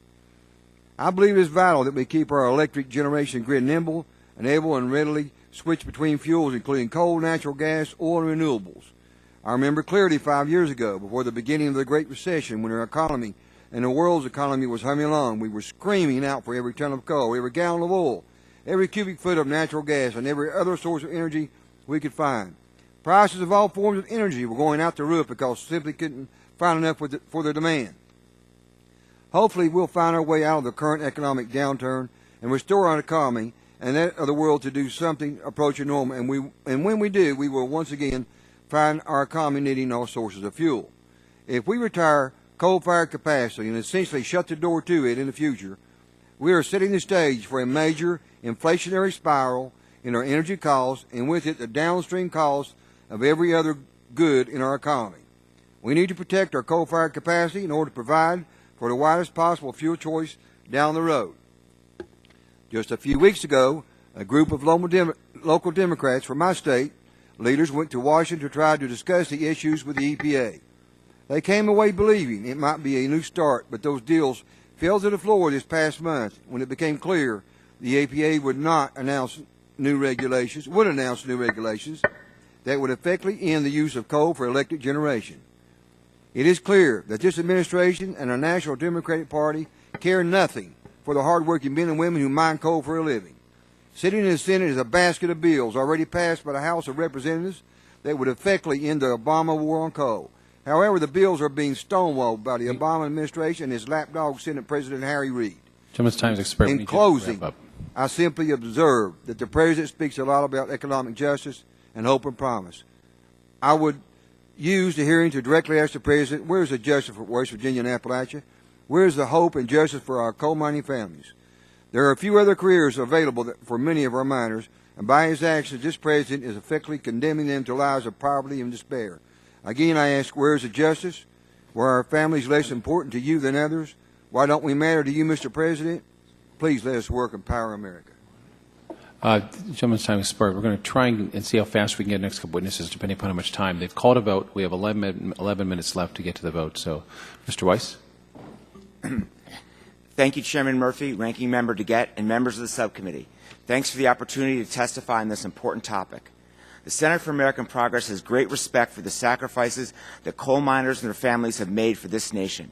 I believe it is vital that we keep our electric generation grid nimble and able and readily switch between fuels including coal, natural gas, oil, and renewables. I remember clearly 5 years ago, before the beginning of the Great Recession, when our economy and the world's economy was humming along, we were screaming out for every ton of coal, every gallon of oil, every cubic foot of natural gas, and every other source of energy we could find. Prices of all forms of energy were going out the roof because simply couldn't find enough for the demand. Hopefully, we'll find our way out of the current economic downturn and restore our economy and that of the world to do something approaching normal. And when we do, we will once again find our economy needing all sources of fuel. If we retire coal-fired capacity and essentially shut the door to it in the future, we are setting the stage for a major inflationary spiral in our energy costs, and with it the downstream costs of every other good in our economy. We need to protect our coal-fired capacity in order to provide for the widest possible fuel choice down the road. Just a few weeks ago, a group of local Democrats from my state leaders went to Washington to try to discuss the issues with the EPA. They came away believing it might be a new start, but those deals fell to the floor this past month when it became clear the EPA would announce new regulations that would effectively end the use of coal for electric generation. It is clear that this administration and our National Democratic Party care nothing for the hardworking men and women who mine coal for a living. Sitting in the Senate is a basket of bills already passed by the House of Representatives that would effectively end the Obama war on coal. However, the bills are being stonewalled by the Obama administration and his lapdog Senate President Harry Reid. Gentleman's time is expired. In closing, I simply observe that the President speaks a lot about economic justice and hope and promise. I would use the hearing to directly ask the President, where is the justice for West Virginia and Appalachia? Where is the hope and justice for our coal mining families? There are a few other careers available for many of our miners, and by his actions, this President is effectively condemning them to lives of poverty and despair. Again, I ask, where is the justice? Were our families less important to you than others? Why don't we matter to you, Mr. President? Please let us work and power America. Gentleman's time is expired. We're going to try and see how fast we can get the next couple witnesses, depending upon how much time. They've called a vote. We have 11 minutes left to get to the vote. So, Mr. Weiss. Thank you, Chairman Murphy, Ranking Member DeGette, and members of the subcommittee. Thanks for the opportunity to testify on this important topic. The Center for American Progress has great respect for the sacrifices that coal miners and their families have made for this nation.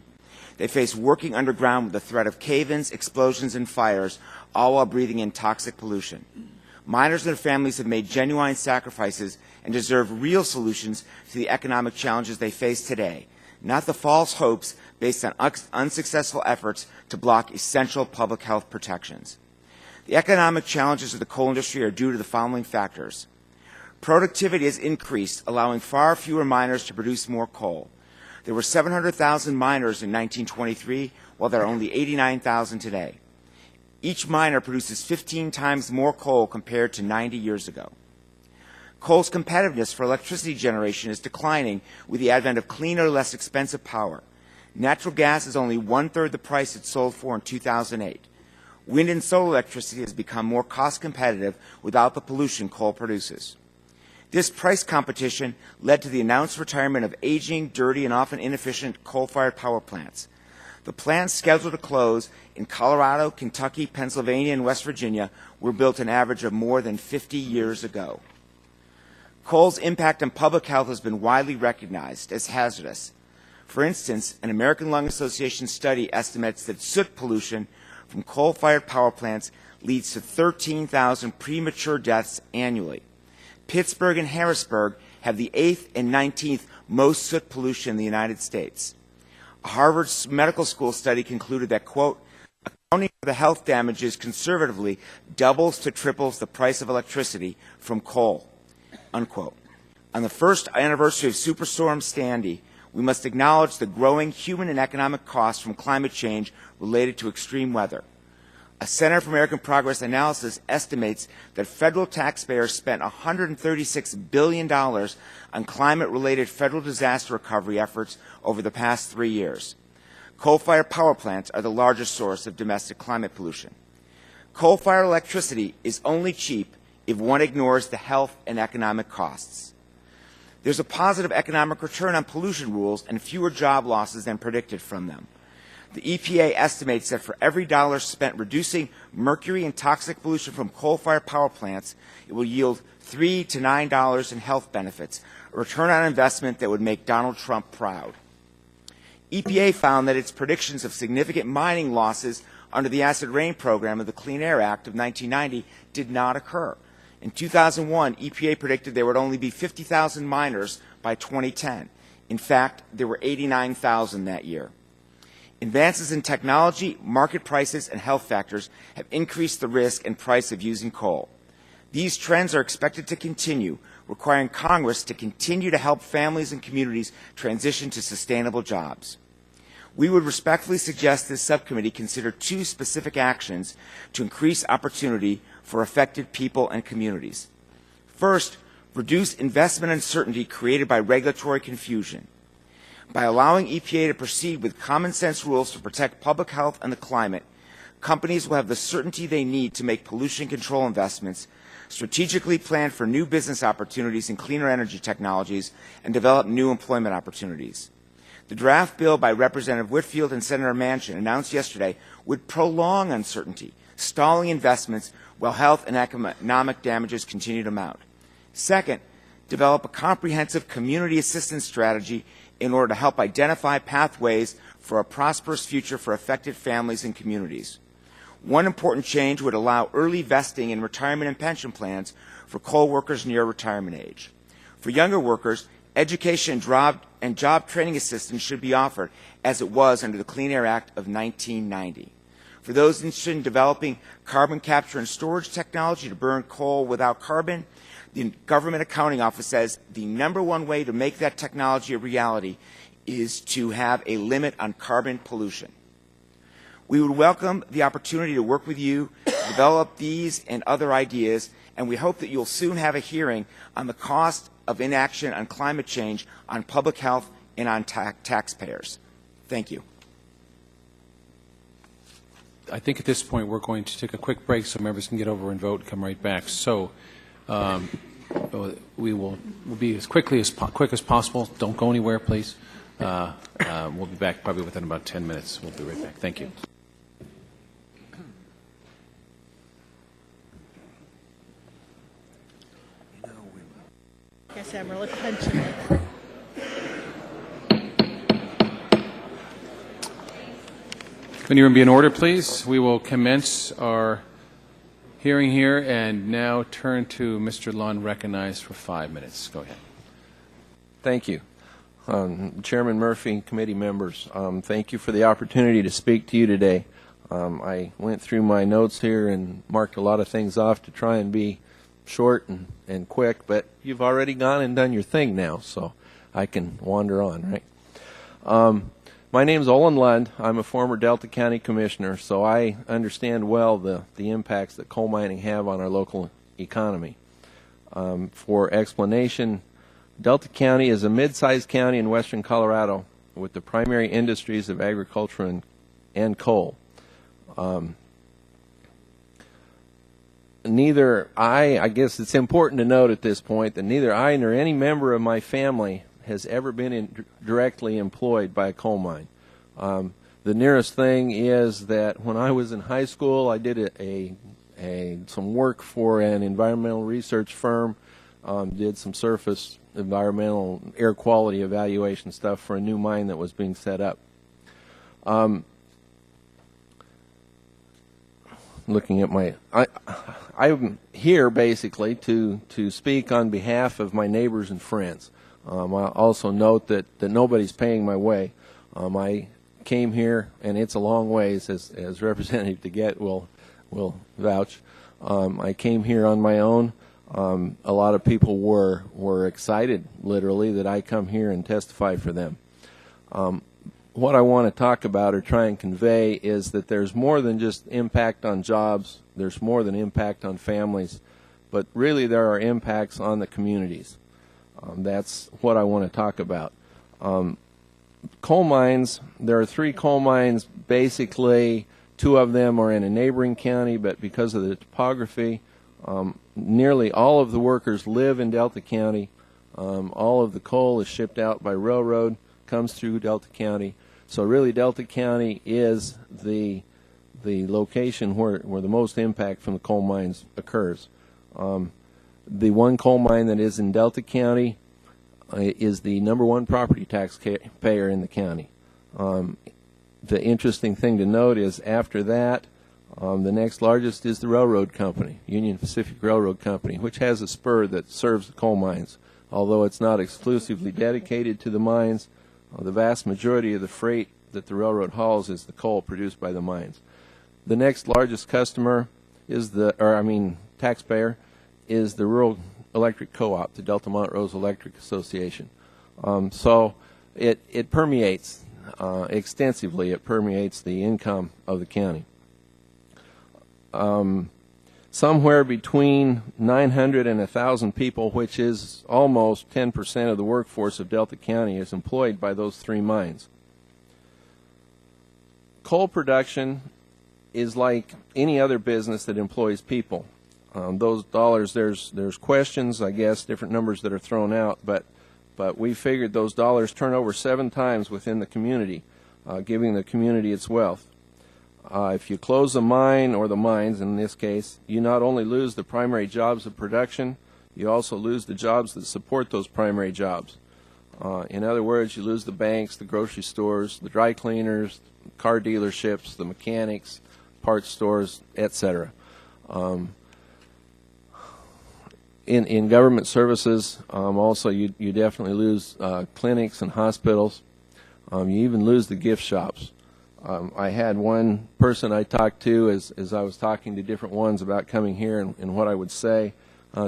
They face working underground with the threat of cave-ins, explosions, and fires, all while breathing in toxic pollution. Miners and their families have made genuine sacrifices and deserve real solutions to the economic challenges they face today, not the false hopes based on unsuccessful efforts to block essential public health protections. The economic challenges of the coal industry are due to the following factors. Productivity has increased, allowing far fewer miners to produce more coal. There were 700,000 miners in 1923, while there are only 89,000 today. Each miner produces 15 times more coal compared to 90 years ago. Coal's competitiveness for electricity generation is declining with the advent of cleaner, less expensive power. Natural gas is only one-third the price it sold for in 2008. Wind and solar electricity has become more cost competitive without the pollution coal produces. This price competition led to the announced retirement of aging, dirty, and often inefficient coal-fired power plants. The plants scheduled to close in Colorado, Kentucky, Pennsylvania, and West Virginia were built an average of more than 50 years ago. Coal's impact on public health has been widely recognized as hazardous. For instance, an American Lung Association study estimates that soot pollution from coal-fired power plants leads to 13,000 premature deaths annually. Pittsburgh and Harrisburg have the 8th and 19th most soot pollution in the United States. A Harvard Medical School study concluded that, quote, accounting the health damages conservatively doubles to triples the price of electricity from coal, unquote. On the first anniversary of Superstorm Sandy, we must acknowledge the growing human and economic costs from climate change related to extreme weather. A Center for American Progress analysis estimates that federal taxpayers spent $136 billion on climate-related federal disaster recovery efforts over the past 3 years. Coal-fired power plants are the largest source of domestic climate pollution. Coal-fired electricity is only cheap if one ignores the health and economic costs. There's a positive economic return on pollution rules and fewer job losses than predicted from them. The EPA estimates that for every dollar spent reducing mercury and toxic pollution from coal-fired power plants, it will yield $3 to $9 in health benefits, a return on investment that would make Donald Trump proud. EPA found that its predictions of significant mining losses under the acid rain program of the Clean Air Act of 1990 did not occur. In 2001, EPA predicted there would only be 50,000 miners by 2010. In fact, there were 89,000 that year. Advances in technology, market prices, and health factors have increased the risk and price of using coal. These trends are expected to continue, requiring Congress to continue to help families and communities transition to sustainable jobs. We would respectfully suggest this subcommittee consider 2 specific actions to increase opportunity for affected people and communities. First, reduce investment uncertainty created by regulatory confusion. By allowing EPA to proceed with common sense rules to protect public health and the climate, companies will have the certainty they need to make pollution control investments, strategically plan for new business opportunities in cleaner energy technologies, and develop new employment opportunities. The draft bill by Representative Whitfield and Senator Manchin announced yesterday would prolong uncertainty, stalling investments while health and economic damages continue to mount. Second, develop a comprehensive community assistance strategy in order to help identify pathways for a prosperous future for affected families and communities. One important change would allow early vesting in retirement and pension plans for coal workers near retirement age. For younger workers, education and job training assistance should be offered as it was under the Clean Air Act of 1990. For those interested in developing carbon capture and storage technology to burn coal without carbon, the Government Accounting Office says the #1 way to make that technology a reality is to have a limit on carbon pollution. We would welcome the opportunity to work with you to develop these and other ideas, and we hope that you'll soon have a hearing on the cost of inaction on climate change, on public health, and on taxpayers. Thank you. I think at this point we're going to take a quick break so members can get over and vote and come right back. So we'll be as quick as possible. Don't go anywhere, please. We'll be back probably within about 10 minutes. We'll be right back. Thank you. Yes, I'm really punching it. Committee room be in order, please. We will commence our hearing here and now turn to Mr. Lund, recognized for 5 minutes. Go ahead. Thank you. Chairman Murphy, committee members, thank you for the opportunity to speak to you today. I went through my notes here and marked a lot of things off to try and be short and quick, but you've already gone and done your thing now, so I can wander on, right? My name is Olin Lund. I'm a former Delta County Commissioner, so I understand well the impacts that coal mining have on our local economy. For explanation, Delta County is a mid-sized county in western Colorado with the primary industries of agriculture and coal. I guess it's important to note at this point that neither I nor any member of my family has ever been directly employed by a coal mine. The nearest thing is that when I was in high school, I did some work for an environmental research firm, did some surface environmental air quality evaluation stuff for a new mine that was being set up. Looking at I'm here basically to speak on behalf of my neighbors and friends. I also note that nobody's paying my way. I came here, and it's a long ways, as Representative DeGette will vouch. I came here on my own. A lot of people were excited, literally, that I come here and testify for them. What I want to talk about or try and convey is that there's more than just impact on jobs, there's more than impact on families, but really there are impacts on the communities. That's what I want to talk about. Coal mines, there are 3 coal mines. Basically, 2 of them are in a neighboring county, but because of the topography, nearly all of the workers live in Delta County. All of the coal is shipped out by railroad, comes through Delta County. So really Delta County is the location where the most impact from the coal mines occurs. The one coal mine that is in Delta County is the #1 property tax payer in the county. The interesting thing to note is after that, the next largest is the railroad company, Union Pacific Railroad Company, which has a spur that serves the coal mines. Although it's not exclusively dedicated to the mines, the vast majority of the freight that the railroad hauls is the coal produced by the mines. The next largest customer is taxpayer is the Rural Electric Co-op, the Delta Montrose Electric Association. So it permeates extensively. It permeates the income of the county. Somewhere between 900 and 1,000 people, which is almost 10% of the workforce of Delta County, is employed by those 3 mines. Coal production is like any other business that employs people. Those dollars, there's questions, I guess, different numbers that are thrown out, but we figured those dollars turn over 7 times within the community, giving the community its wealth. If you close the mine, or the mines in this case, you not only lose the primary jobs of production, you also lose the jobs that support those primary jobs. In other words, you lose the banks, the grocery stores, the dry cleaners, car dealerships, the mechanics, parts stores, etc. In government services, also you definitely lose clinics and hospitals. You even lose the gift shops. I had one person I talked to as I was talking to different ones about coming here and what I would say,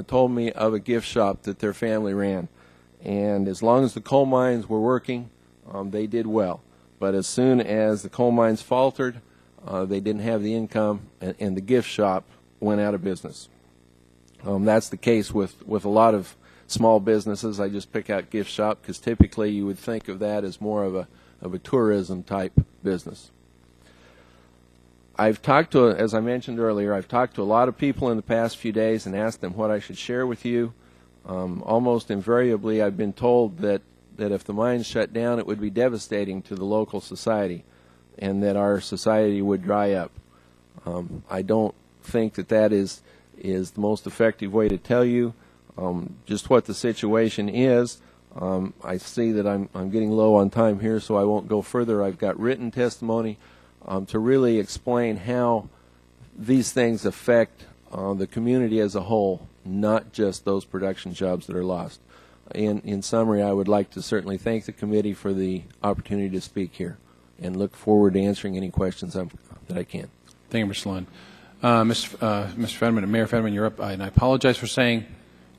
told me of a gift shop that their family ran. And as long as the coal mines were working, they did well. But as soon as the coal mines faltered, they didn't have the income, and the gift shop went out of business. That's the case with a lot of small businesses. I just pick out gift shop because typically you would think of that as more of a tourism type business. I've talked to, as I mentioned earlier, I've talked to a lot of people in the past few days and asked them what I should share with you. Almost invariably I've been told that if the mines shut down, it would be devastating to the local society and that our society would dry up. I don't think that is the most effective way to tell you just what the situation is. I see that I'm getting low on time here, so I won't go further. I've got written testimony to really explain how these things affect the community as a whole, not just those production jobs that are lost. In summary, I would like to certainly thank the committee for the opportunity to speak here and look forward to answering any questions that I can. Thank you, Mr. Lund. Mr. Fetterman and Mayor Fetterman, you're up, and I apologize for saying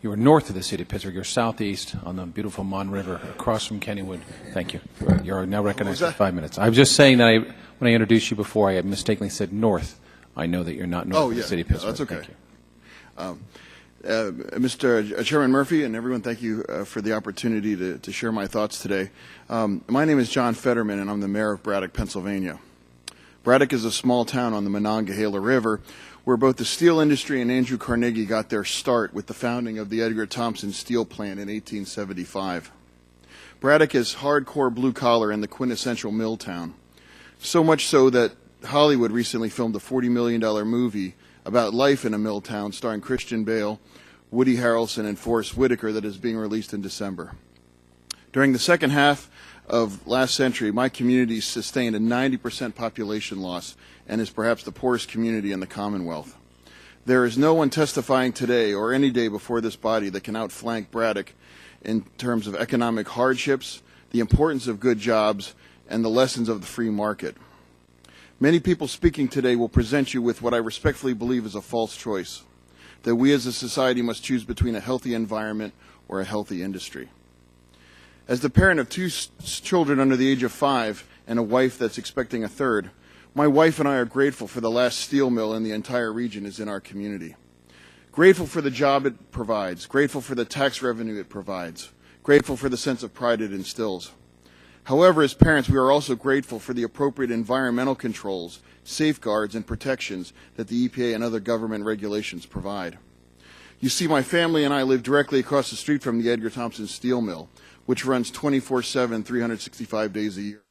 you were north of the city of Pittsburgh. You're southeast on the beautiful Mon River, across from Kennywood. Thank you. You're now recognized for 5 minutes. I was just saying that when I introduced you before, I mistakenly said north. I know that you're not north of the city of Pittsburgh. That's okay. Thank you. Mr. Chairman Murphy and everyone, thank you for the opportunity to share my thoughts today. My name is John Fetterman, and I'm the mayor of Braddock, Pennsylvania. Braddock is a small town on the Monongahela River where both the steel industry and Andrew Carnegie got their start with the founding of the Edgar Thomson Steel Plant in 1875. Braddock is hardcore blue-collar and the quintessential mill town, so much so that Hollywood recently filmed a $40 million movie about life in a mill town starring Christian Bale, Woody Harrelson, and Forrest Whitaker that is being released in December. During the second half of last century, my community sustained a 90% population loss and is perhaps the poorest community in the Commonwealth. There is no one testifying today or any day before this body that can outflank Braddock in terms of economic hardships, the importance of good jobs, and the lessons of the free market. Many people speaking today will present you with what I respectfully believe is a false choice, that we as a society must choose between a healthy environment or a healthy industry. As the parent of 2 children under the age of 5 and a wife that's expecting a third, my wife and I are grateful for the last steel mill in the entire region is in our community. Grateful for the job it provides, grateful for the tax revenue it provides, grateful for the sense of pride it instills. However, as parents, we are also grateful for the appropriate environmental controls, safeguards, and protections that the EPA and other government regulations provide. You see, my family and I live directly across the street from the Edgar Thomson Steel Mill, which runs 24/7, 365 days a year.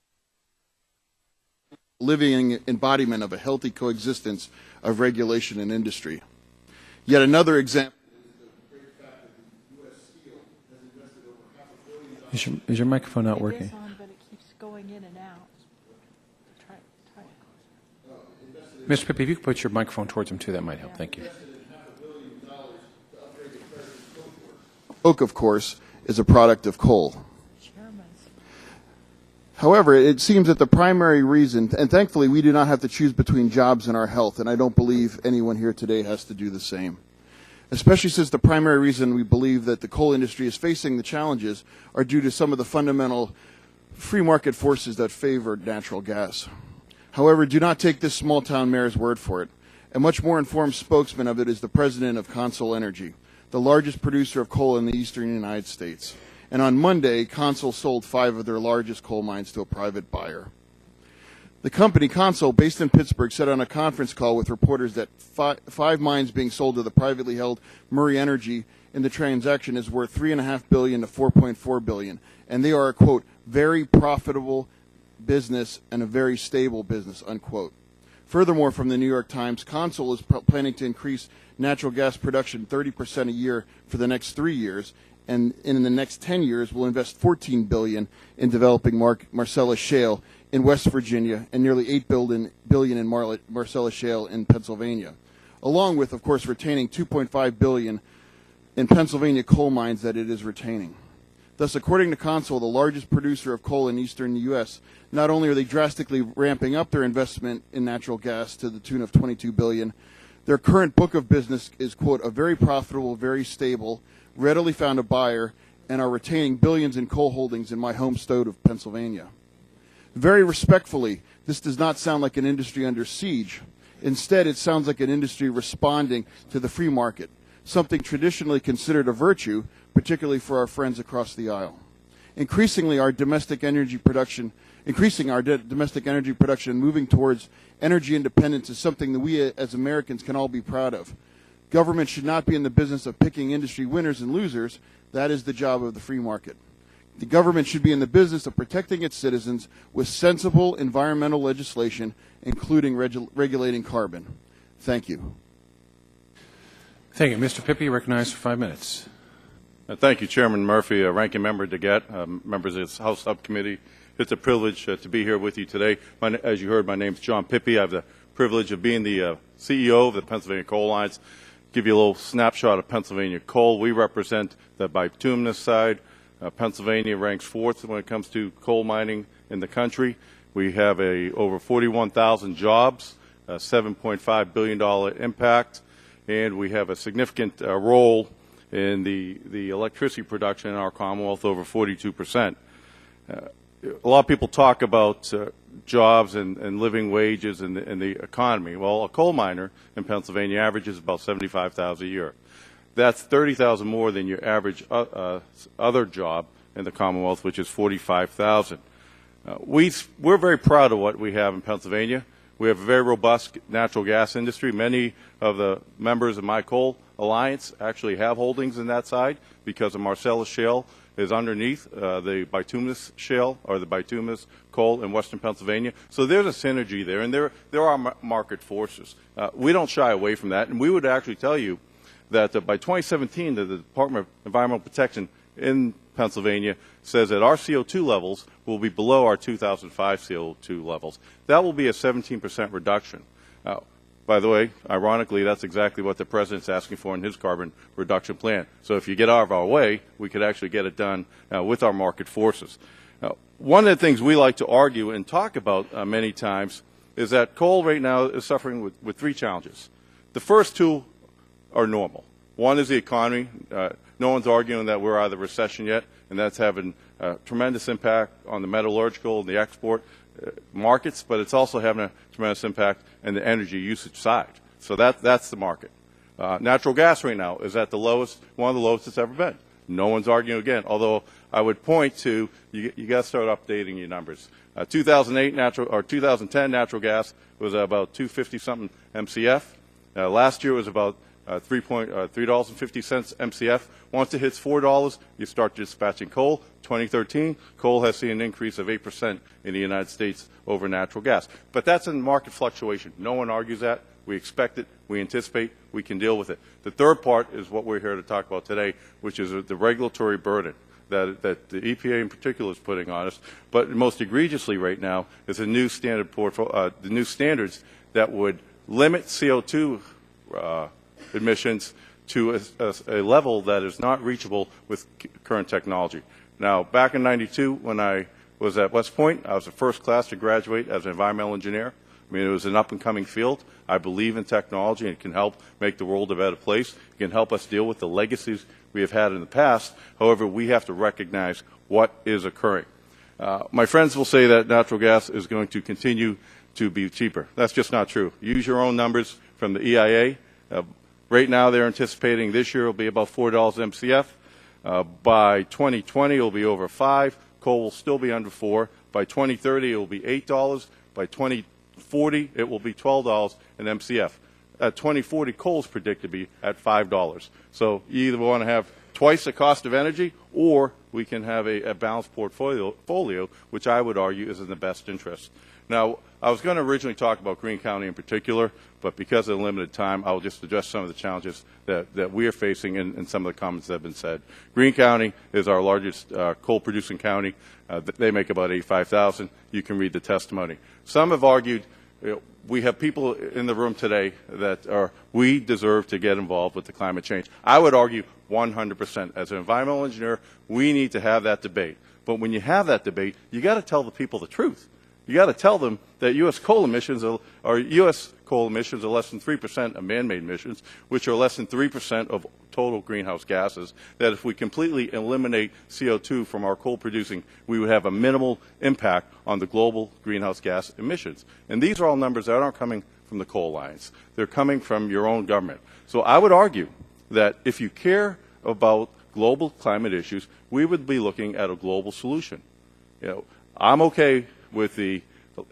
Living embodiment of a healthy coexistence of regulation and industry. Yet another example is the great fact that the U.S. Steel has invested over $500 million. Is your microphone not working? It is on, but it keeps going in and out. Try. Mr. Pippy, if you could put your microphone towards him too, that might help. Thank you. Coke, of course, is a product of coal. However, it seems that the primary reason, and thankfully we do not have to choose between jobs and our health, and I don't believe anyone here today has to do the same. Especially since the primary reason we believe that the coal industry is facing the challenges are due to some of the fundamental free market forces that favor natural gas. However, do not take this small-town mayor's word for it. A much more informed spokesman of it is the president of Consul Energy, the largest producer of coal in the eastern United States. And on Monday, Consul sold 5 of their largest coal mines to a private buyer. The company, Consul, based in Pittsburgh, said on a conference call with reporters that 5 mines being sold to the privately held Murray Energy in the transaction is worth $3.5 billion to $4.4 billion, and they are a, quote, very profitable business and a very stable business, unquote. Furthermore, from the New York Times, Consul is planning to increase natural gas production 30% a year for the next 3 years, and in the next 10 years will invest $14 billion in developing Marcellus Shale in West Virginia and nearly $8 billion in Marcellus Shale in Pennsylvania, along with, of course, retaining $2.5 billion in Pennsylvania coal mines that it is retaining. Thus, according to Consul, the largest producer of coal in eastern U.S., not only are they drastically ramping up their investment in natural gas to the tune of $22 billion, their current book of business is, quote, a very profitable, very stable, readily found a buyer, and are retaining billions in coal holdings in my home state of Pennsylvania. Very respectfully, this does not sound like an industry under siege. Instead, it sounds like an industry responding to the free market, something traditionally considered a virtue, particularly for our friends across the aisle. Increasing our domestic energy production and moving towards energy independence is something that we as Americans can all be proud of. Government should not be in the business of picking industry winners and losers. That is the job of the free market. The government should be in the business of protecting its citizens with sensible environmental legislation, including regulating carbon. Thank you. Thank you. Mr. Pippy, recognized for 5 minutes. Thank you, Chairman Murphy, Ranking Member DeGette, members of this House Subcommittee. It's a privilege to be here with you today. As you heard, my name is John Pippy. I have the privilege of being the CEO of the Pennsylvania Coal Alliance. Give you a little snapshot of Pennsylvania coal. We represent the bituminous side. Pennsylvania ranks 4th when it comes to coal mining in the country. We have over 41,000 jobs, a $7.5 billion impact, and we have a significant role in the electricity production in our Commonwealth, over 42%. A lot of people talk about jobs and living wages and the economy. Well, a coal miner in Pennsylvania averages about $75,000 a year. That's $30,000 more than your average other job in the Commonwealth, which is $45,000. We're very proud of what we have in Pennsylvania. We have a very robust natural gas industry. Many of the members of my coal alliance actually have holdings in that side because the Marcellus Shale is underneath the bituminous shale or the bituminous coal in western Pennsylvania. So there's a synergy there, and there are market forces. We don't shy away from that, and we would actually tell you that by 2017, the Department of Environmental Protection in Pennsylvania says that our CO2 levels will be below our 2005 CO2 levels. That will be a 17% reduction. By the way, ironically, that's exactly what the President's asking for in his carbon reduction plan. So if you get out of our way, we could actually get it done with our market forces. One of the things we like to argue and talk about many times is that coal right now is suffering with three challenges. The first two are normal. One is the economy. No one's arguing that we're out of the recession yet, and that's having a tremendous impact on the metallurgical and the export markets, but it's also having a tremendous impact in the energy usage side. So that's the market. Natural gas right now is at the lowest, one of the lowest it's ever been. No one's arguing again, although I would point to, you got to start updating your numbers. 2010 natural gas was about $2.50-something MCF. Last year was about $3.50 MCF. Once it hits $4, you start dispatching coal. 2013, coal has seen an increase of 8% in the United States over natural gas. But that's in market fluctuation. No one argues that. We expect it. We anticipate. We can deal with it. The third part is what we're here to talk about today, which is the regulatory burden that the EPA in particular is putting on us. But most egregiously right now is the new standards that would limit CO2 emissions to a level that is not reachable with current technology. Now, back in '92, when I was at West Point, I was the first class to graduate as an environmental engineer. I mean, it was an up-and-coming field. I believe in technology, and it can help make the world a better place. It can help us deal with the legacies we have had in the past. However, we have to recognize what is occurring. My friends will say that natural gas is going to continue to be cheaper. That's just not true. Use your own numbers from the EIA. Right now, they're anticipating this year will be about $4 MCF. By 2020, it will be over $5. Coal will still be under $4. By 2030, it will be $8. By 2040, it will be $12 an MCF. At 2040, coal is predicted to be at $5. So you either want to have twice the cost of energy, or we can have a balanced portfolio, which I would argue is in the best interest. Now, I was going to originally talk about Greene County in particular, but because of the limited time, I'll just address some of the challenges that we are facing in some of the comments that have been said. Greene County is our largest coal-producing county. They make about 85,000. You can read the testimony. Some have argued, we have people in the room today that we deserve to get involved with the climate change. I would argue 100%. As an environmental engineer, we need to have that debate. But when you have that debate, you got to tell the people the truth. You got to tell them that U.S. coal emissions are less than 3% of man-made emissions, which are less than 3% of total greenhouse gases. That if we completely eliminate CO2 from our coal producing, we would have a minimal impact on the global greenhouse gas emissions. And these are all numbers that aren't coming from the coal lines. They're coming from your own government. So I would argue that if you care about global climate issues, we would be looking at a global solution. I'm okay with the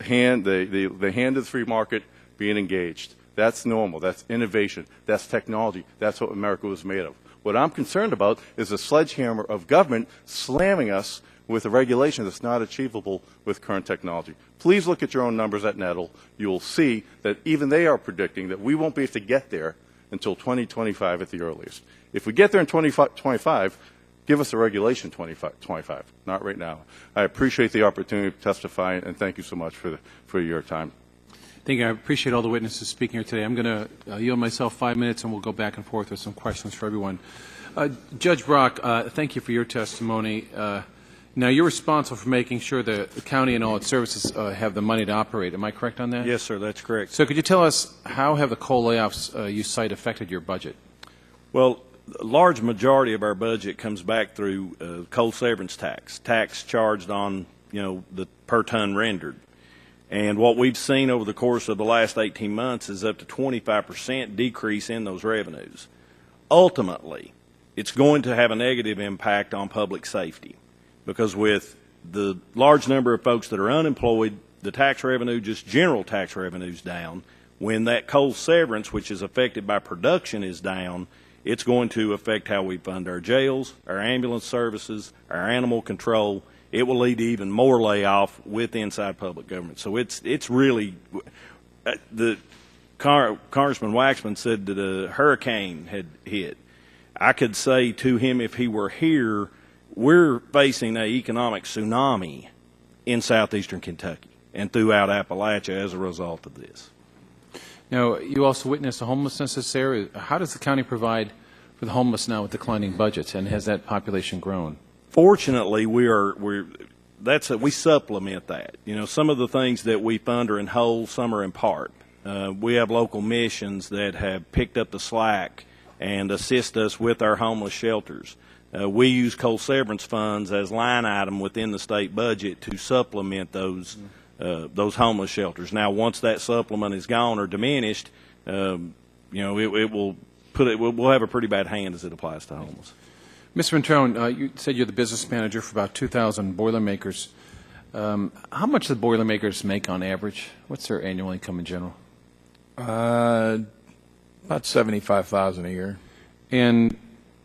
hand of the free market being engaged. That's normal. That's innovation. That's technology. That's what America was made of. What I'm concerned about is the sledgehammer of government slamming us with a regulation that's not achievable with current technology. Please look at your own numbers at Nettle. You will see that even they are predicting that we won't be able to get there until 2025 at the earliest. If we get there in 2025, give us a regulation 25, not right now. I appreciate the opportunity to testify, and thank you so much for your time. Thank you. I appreciate all the witnesses speaking here today. I'm going to yield myself 5 minutes, and we'll go back and forth with some questions for everyone. Judge Brock, thank you for your testimony. Now, you're responsible for making sure the county and all its services have the money to operate. Am I correct on that? Yes, sir, that's correct. So could you tell us how have the coal layoffs you cite affected your budget? Well, a large majority of our budget comes back through coal severance tax charged on, the per ton rendered. And what we've seen over the course of the last 18 months is up to 25% decrease in those revenues. Ultimately, it's going to have a negative impact on public safety, because with the large number of folks that are unemployed, the tax revenue, just general tax revenue, is down. When that coal severance, which is affected by production, is down, it's going to affect how we fund our jails, our ambulance services, our animal control. It will lead to even more layoff with inside public government. So it's really, Congressman Waxman said that a hurricane had hit. I could say to him, if he were here, we're facing an economic tsunami in southeastern Kentucky and throughout Appalachia as a result of this. Now, you also witnessed the homelessness this area. How does the county provide for the homeless now with declining budgets, and has that population grown? Fortunately, we supplement that. You know, some of the things that we fund are in whole, some are in part. We have local missions that have picked up the slack and assist us with our homeless shelters. We use coal severance funds as line item within the state budget to supplement those homeless shelters. Now, once that supplement is gone or diminished, you know, we'll have a pretty bad hand as it applies to homeless. Mr. Ventrone, you said you're the business manager for about 2,000 Boilermakers. How much do the Boilermakers make on average? What's their annual income in general? About $75,000 a year. And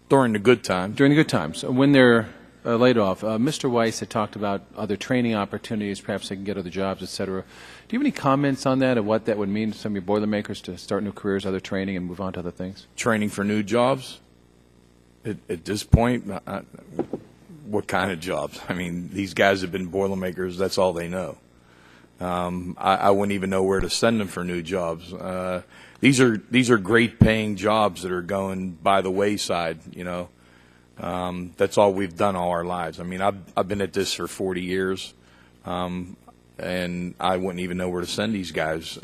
during the good times. During the good times. When they're laid off, Mr. Weiss had talked about other training opportunities, perhaps they can get other jobs, et cetera. Do you have any comments on that, of what that would mean to some of your Boilermakers to start new careers, other training, and move on to other things? Training for new jobs? At this point, what kind of jobs? I mean, these guys have been Boilermakers. That's all they know. I wouldn't even know where to send them for new jobs. These are great paying jobs that are going by the wayside. You know, that's all we've done all our lives. I mean, I've been at this for 40 years, and I wouldn't even know where to send these guys.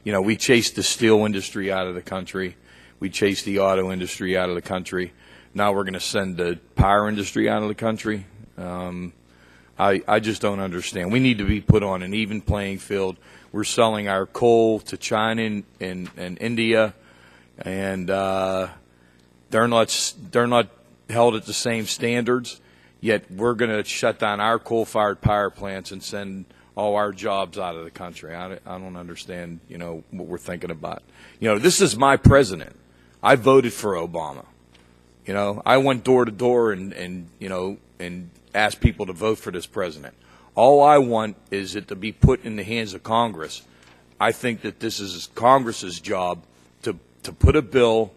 You know, we chased the steel industry out of the country. We chased the auto industry out of the country. Now we're going to send the power industry out of the country. I just don't understand. We need to be put on an even playing field. We're selling our coal to China and India, and they're not held at the same standards. Yet we're going to shut down our coal-fired power plants and send all our jobs out of the country. I don't understand, you know, what we're thinking about. You know, this is my president. I voted for Obama. You know, I went door to door and you know, and asked people to vote for this president. All I want is it to be put in the hands of Congress. I think that this is Congress's job to put a bill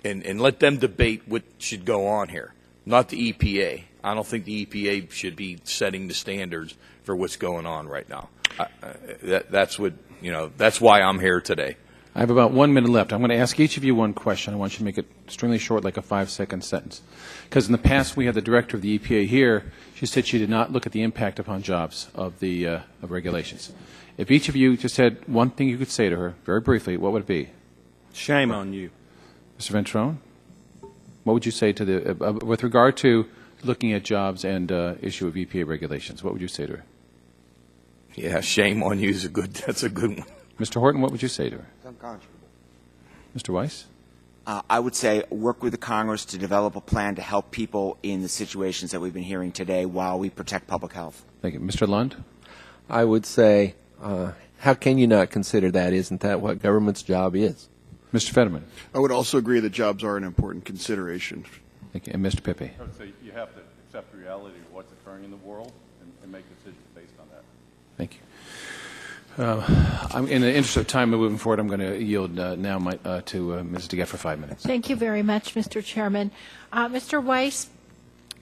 and let them debate what should go on here, not the EPA. I don't think the EPA should be setting the standards for what's going on right now. That's what, you know, that's why I'm here today. I have about 1 minute left. I'm going to ask each of you one question. I want you to make it extremely short, like a 5-second sentence. Because in the past, we had the director of the EPA here. She said she did not look at the impact upon jobs of the of regulations. If each of you just had one thing you could say to her, very briefly, what would it be? Shame on you. Mr. Ventrone, what would you say to the with regard to looking at jobs and issue of EPA regulations? What would you say to her? Yeah, shame on you is that's a good one. Mr. Horton, what would you say to her? It's unconscionable. Mr. Weiss? I would say work with the Congress to develop a plan to help people in the situations that we've been hearing today while we protect public health. Thank you. Mr. Lund? I would say, how can you not consider that? Isn't that what government's job is? Mr. Fetterman? I would also agree that jobs are an important consideration. Thank you. And Mr. Pippy? I would say you have to accept the reality of what's occurring in the world and make decisions based on that. Thank you. In the interest of time moving forward, I'm going to yield now to Ms. DeGette for 5 minutes. Thank you very much, Mr. Chairman. Mr. Weiss,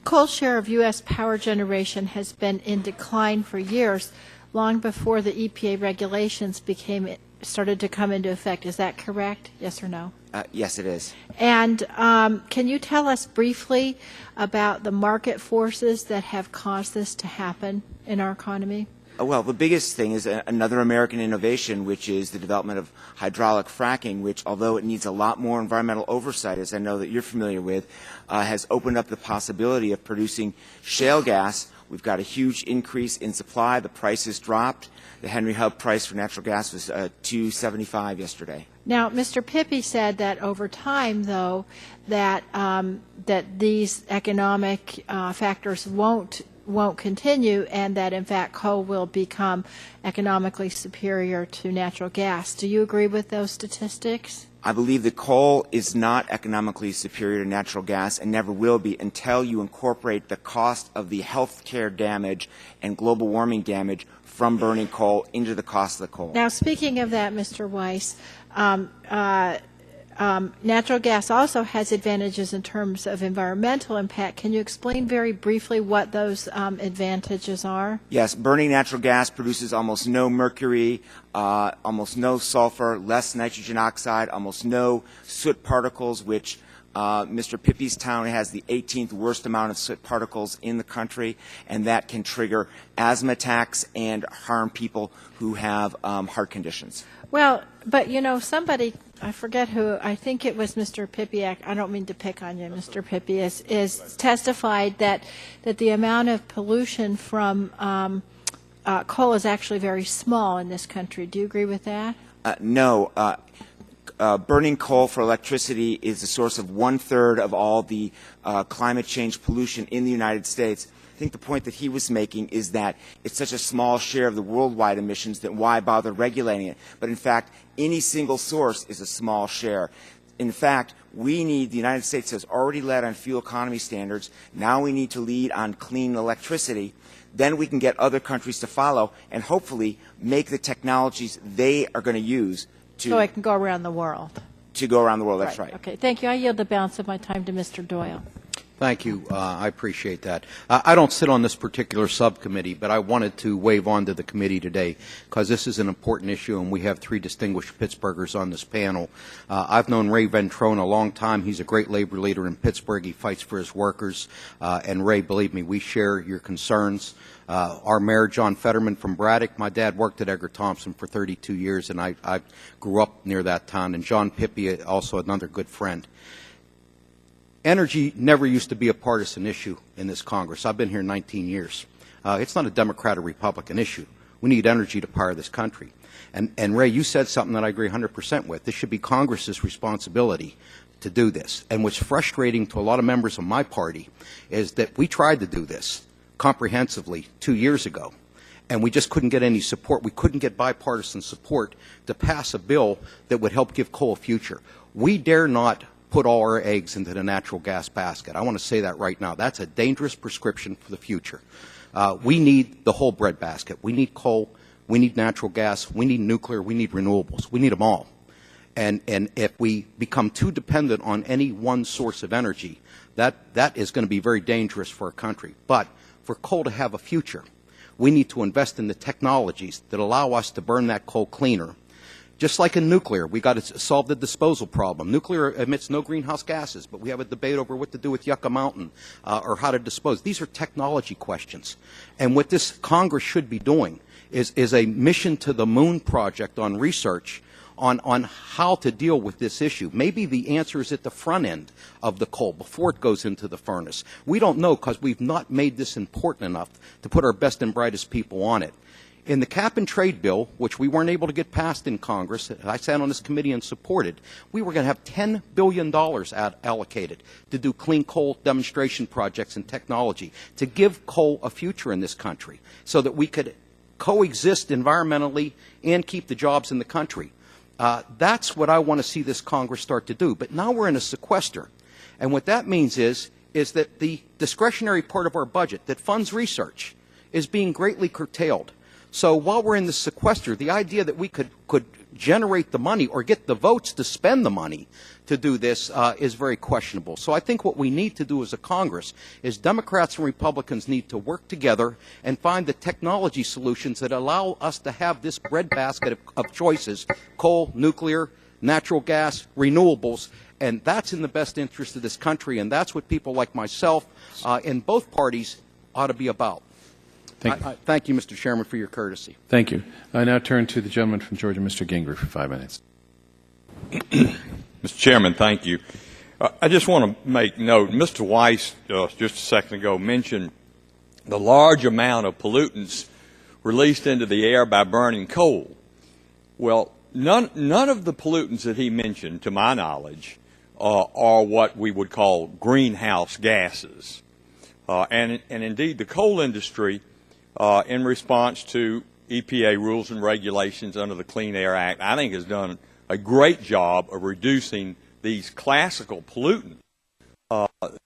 coal's share of U.S. power generation has been in decline for years, long before the EPA regulations started to come into effect. Is that correct? Yes or no? Yes, it is. And can you tell us briefly about the market forces that have caused this to happen in our economy? Well, the biggest thing is another American innovation, which is the development of hydraulic fracking, which, although it needs a lot more environmental oversight, as I know that you're familiar with, has opened up the possibility of producing shale gas. We've got a huge increase in supply. The price has dropped. The Henry Hub price for natural gas was $2.75 yesterday. Now, Mr. Pippy said that over time, though, that these economic factors won't continue, and that in fact coal will become economically superior to natural gas. Do you agree with those statistics? I believe that coal is not economically superior to natural gas and never will be until you incorporate the cost of the health care damage and global warming damage from burning coal into the cost of the coal. Now, speaking of that, Mr. Weiss, natural gas also has advantages in terms of environmental impact. Can you explain very briefly what those advantages are? Yes, burning natural gas produces almost no mercury, almost no sulfur, less nitrogen oxide, almost no soot particles, which Mr. Pippy's town has the 18th worst amount of soot particles in the country, and that can trigger asthma attacks and harm people who have heart conditions. Well, but you know, somebody, I forget who, I think it was Mr. Pippy, I don't mean to pick on you, Mr. Pippy, is testified that the amount of pollution from coal is actually very small in this country. Do you agree with that? No. Burning coal for electricity is the source of 1/3 of all the climate change pollution in the United States. I think the point that he was making is that it's such a small share of the worldwide emissions that why bother regulating it? But in fact, any single source is a small share. In fact, the United States has already led on fuel economy standards. Now we need to lead on clean electricity. Then we can get other countries to follow and hopefully make the technologies they are going to use so it can go around the world. To go around the world, that's right. Okay, thank you. I yield the balance of my time to Mr. Doyle. Thank you. I appreciate that. I don't sit on this particular subcommittee, but I wanted to wave on to the committee today because this is an important issue, and we have 3 distinguished Pittsburghers on this panel. I've known Ray Ventrone a long time. He's a great labor leader in Pittsburgh. He fights for his workers. And Ray, believe me, we share your concerns. Our mayor, John Fetterman from Braddock, my dad worked at Edgar Thompson for 32 years, and I grew up near that town. And John Pippy, also another good friend. Energy never used to be a partisan issue in this Congress. I've been here 19 years. It's not a Democrat or Republican issue. We need energy to power this country. And Ray, you said something that I agree 100% with. This should be Congress's responsibility to do this. And what's frustrating to a lot of members of my party is that we tried to do this comprehensively 2 years ago, and we just couldn't get any support. We couldn't get bipartisan support to pass a bill that would help give coal a future. We dare not put all our eggs into the natural gas basket. I want to say that right now. That's a dangerous prescription for the future. We need the whole bread basket. We need coal. We need natural gas. We need nuclear. We need renewables. We need them all. And if we become too dependent on any one source of energy, that is going to be very dangerous for our country. But for coal to have a future, we need to invest in the technologies that allow us to burn that coal cleaner. Just like in nuclear, we got to solve the disposal problem. Nuclear emits no greenhouse gases, but we have a debate over what to do with Yucca Mountain or how to dispose. These are technology questions. And what this Congress should be doing is a mission to the moon project on research on how to deal with this issue. Maybe the answer is at the front end of the coal before it goes into the furnace. We don't know because we've not made this important enough to put our best and brightest people on it. In the cap and trade bill, which we weren't able to get passed in Congress, I sat on this committee and supported, we were going to have $10 billion allocated to do clean coal demonstration projects and technology, to give coal a future in this country so that we could coexist environmentally and keep the jobs in the country. That's what I want to see this Congress start to do. But now we're in a sequester. And what that means is that the discretionary part of our budget that funds research is being greatly curtailed. So while we're in the sequester, the idea that we could generate the money or get the votes to spend the money to do this is very questionable. So I think what we need to do as a Congress is Democrats and Republicans need to work together and find the technology solutions that allow us to have this breadbasket of choices, coal, nuclear, natural gas, renewables, and that's in the best interest of this country, and that's what people like myself in both parties ought to be about. Thank you, Mr. Chairman, for your courtesy. Thank you. I now turn to the gentleman from Georgia, Mr. Gingrich, for 5 minutes. Mr. Chairman, thank you. I just want to make note, Mr. Weiss just a second ago mentioned the large amount of pollutants released into the air by burning coal. Well, none of the pollutants that he mentioned, to my knowledge, are what we would call greenhouse gases. And indeed, the coal industry, in response to EPA rules and regulations under the Clean Air Act, I think has done a great job of reducing these classical pollutants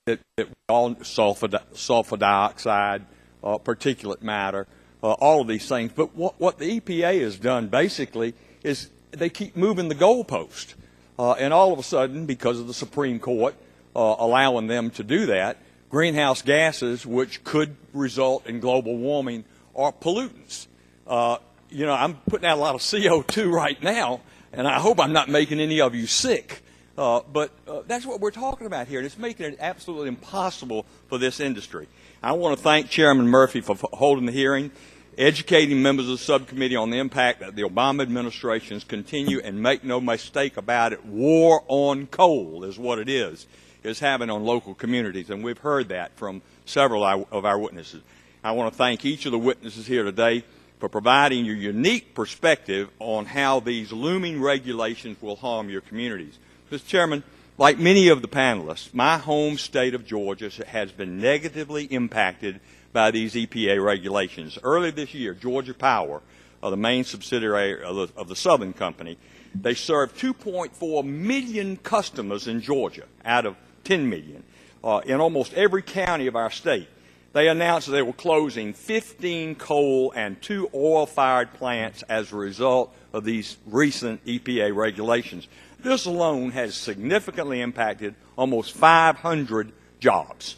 that all sulfur dioxide, particulate matter, all of these things. But what the EPA has done basically is they keep moving the goalpost. And all of a sudden, because of the Supreme Court allowing them to do that, greenhouse gases, which could result in global warming, are pollutants. I'm putting out a lot of CO2 right now, and I hope I'm not making any of you sick. But that's what we're talking about here, and it's making it absolutely impossible for this industry. I want to thank Chairman Murphy for holding the hearing, educating members of the subcommittee on the impact that the Obama administrations continue, and make no mistake about it, war on coal is what it is having on local communities, and we've heard that from several of our witnesses. I want to thank each of the witnesses here today for providing your unique perspective on how these looming regulations will harm your communities. Mr. Chairman, like many of the panelists, my home state of Georgia has been negatively impacted by these EPA regulations. Earlier this year, Georgia Power, the main subsidiary of the Southern Company, they serve 2.4 million customers in Georgia out of 10 million in almost every county of our state. They announced that they were closing 15 coal and 2 oil-fired plants as a result of these recent EPA regulations. This alone has significantly impacted almost 500 jobs.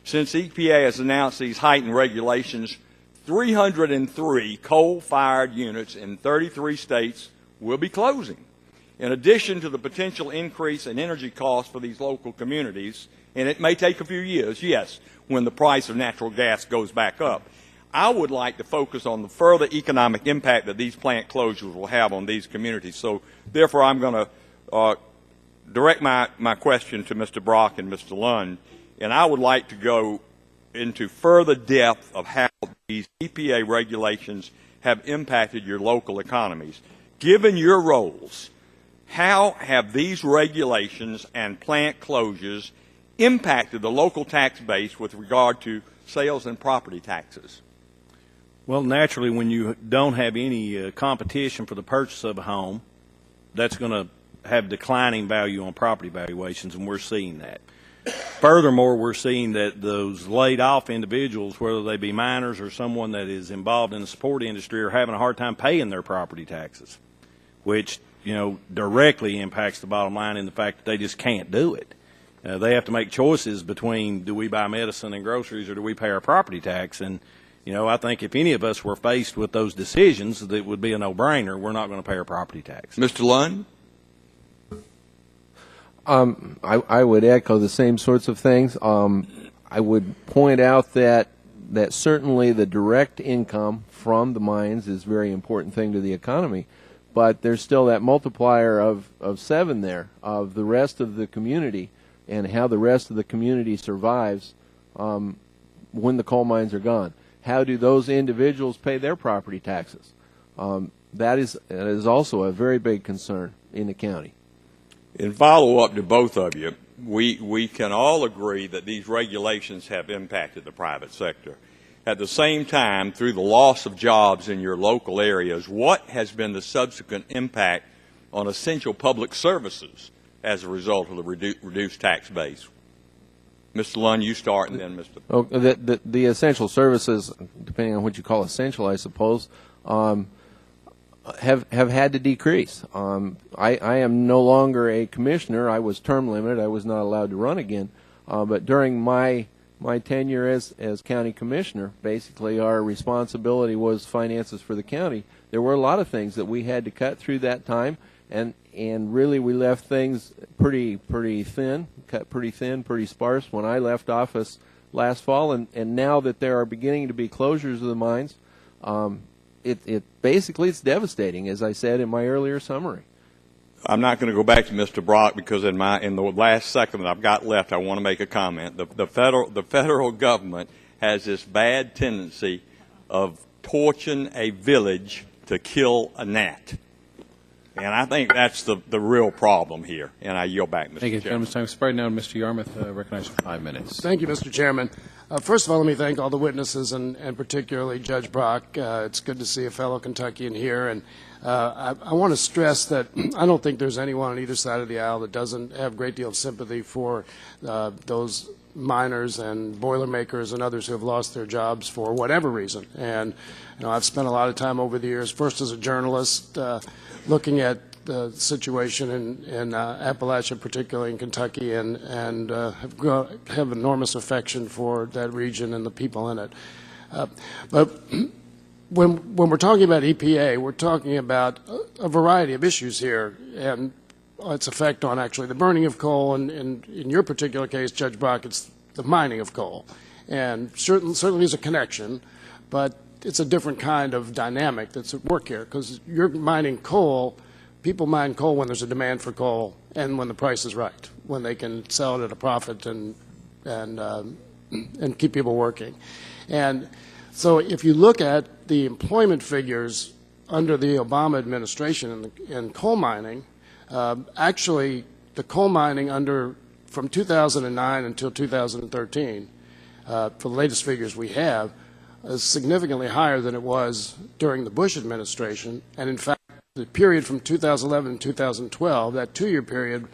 Since EPA has announced these heightened regulations, 303 coal-fired units in 33 states will be closing. In addition to the potential increase in energy costs for these local communities, and it may take a few years, yes, when the price of natural gas goes back up, I would like to focus on the further economic impact that these plant closures will have on these communities. So therefore, I'm going to direct my question to Mr. Brock and Mr. Lund, and I would like to go into further depth of how these EPA regulations have impacted your local economies. Given your roles, how have these regulations and plant closures impacted the local tax base with regard to sales and property taxes? Well, naturally, when you don't have any competition for the purchase of a home, that's going to have declining value on property valuations, and we're seeing that. Furthermore, we're seeing that those laid-off individuals, whether they be miners or someone that is involved in the support industry, are having a hard time paying their property taxes, which, directly impacts the bottom line in the fact that they just can't do it. They have to make choices between, do we buy medicine and groceries or do we pay our property tax? And, I think if any of us were faced with those decisions, that would be a no-brainer. We're not going to pay our property tax. Mr. Lund? I would echo the same sorts of things. I would point out that certainly the direct income from the mines is a very important thing to the economy, but there's still that multiplier of 7 there of the rest of the community and how the rest of the community survives when the coal mines are gone. How do those individuals pay their property taxes? That is also a very big concern in the county. In follow-up to both of you, we can all agree that these regulations have impacted the private sector. At the same time, through the loss of jobs in your local areas, what has been the subsequent impact on essential public services as a result of the reduced tax base? Mr. Lund, you start, and then Mr. Oh, the essential services, depending on what you call essential, I suppose, have had to decrease. I am no longer a commissioner. I was term limited. I was not allowed to run again. But during my tenure as county commissioner, basically our responsibility was finances for the county. There were a lot of things that we had to cut through that time, and really we left things pretty thin, cut pretty thin, pretty sparse when I left office last fall. And now that there are beginning to be closures of the mines, basically it's devastating, as I said in my earlier summary. I'm not going to go back to Mr. Brock because in the last second that I've got left, I want to make a comment. The federal government has this bad tendency of torching a village to kill a gnat. And I think that's the real problem here. And I yield back, Mr. Thank you, Chairman. Chairman. Spread now, Mr. Yarmouth, recognized for 5 minutes. Thank you, Mr. Chairman. First of all, let me thank all the witnesses and particularly Judge Brock. It's good to see a fellow Kentuckian here. And I want to stress that I don't think there's anyone on either side of the aisle that doesn't have a great deal of sympathy for those miners and Boilermakers and others who have lost their jobs for whatever reason. And I've spent a lot of time over the years, first as a journalist, looking at the situation in Appalachia, particularly in Kentucky, and have enormous affection for that region and the people in it. But when we're talking about EPA, we're talking about a variety of issues here, and its effect on actually the burning of coal, and in your particular case, Judge Brock, it's the mining of coal. And certainly there's a connection, but it's a different kind of dynamic that's at work here, because you're mining coal. People mine coal when there's a demand for coal and when the price is right, when they can sell it at a profit and keep people working. And so if you look at the employment figures under the Obama administration in coal mining, actually the coal mining from 2009 until 2013, for the latest figures we have, is significantly higher than it was during the Bush administration. And in fact, the period from 2011 to 2012, that 2-year period,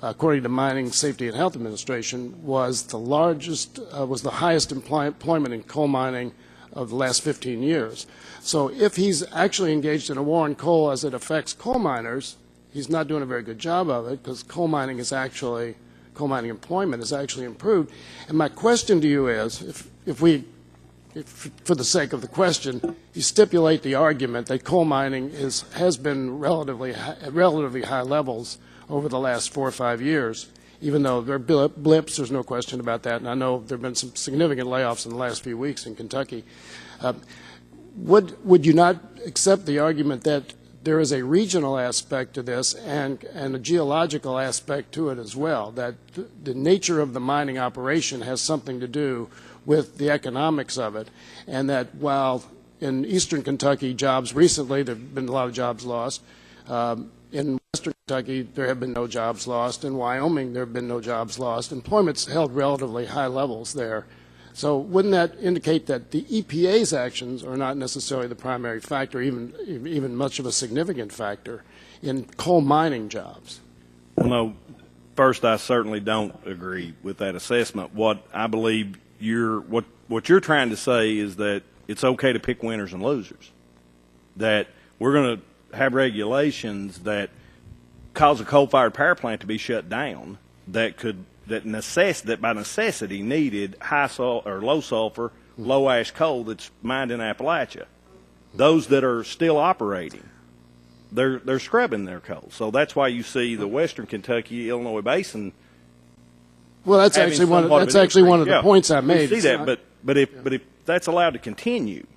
according to Mining Safety and Health Administration, was the largest, was the highest employment in coal mining of the last 15 years. So if he's actually engaged in a war on coal as it affects coal miners, he's not doing a very good job of it, because coal mining employment is actually improved. And my question to you is, if for the sake of the question, you stipulate the argument that coal mining has been at relatively high levels over the last 4 or 5 years, even though there are blips, there's no question about that, and I know there have been some significant layoffs in the last few weeks in Kentucky. Would you not accept the argument that there is a regional aspect to this and a geological aspect to it as well, that the nature of the mining operation has something to do with the economics of it, and that while in eastern Kentucky jobs recently, there have been a lot of jobs lost, in western Kentucky there have been no jobs lost, in Wyoming there have been no jobs lost, employment's held relatively high levels there. So wouldn't that indicate that the EPA's actions are not necessarily the primary factor, even much of a significant factor in coal mining jobs? Well, no, first I certainly don't agree with that assessment. What I believe what you're trying to say is that it's okay to pick winners and losers, that we're going to have regulations that cause a coal-fired power plant to be shut down that by necessity needed low sulfur, low ash coal that's mined in Appalachia. Those that are still operating, they're scrubbing their coal. So that's why you see the Western Kentucky Illinois Basin. Well, that's actually one of the points I made. We see that, but if that's allowed to continue,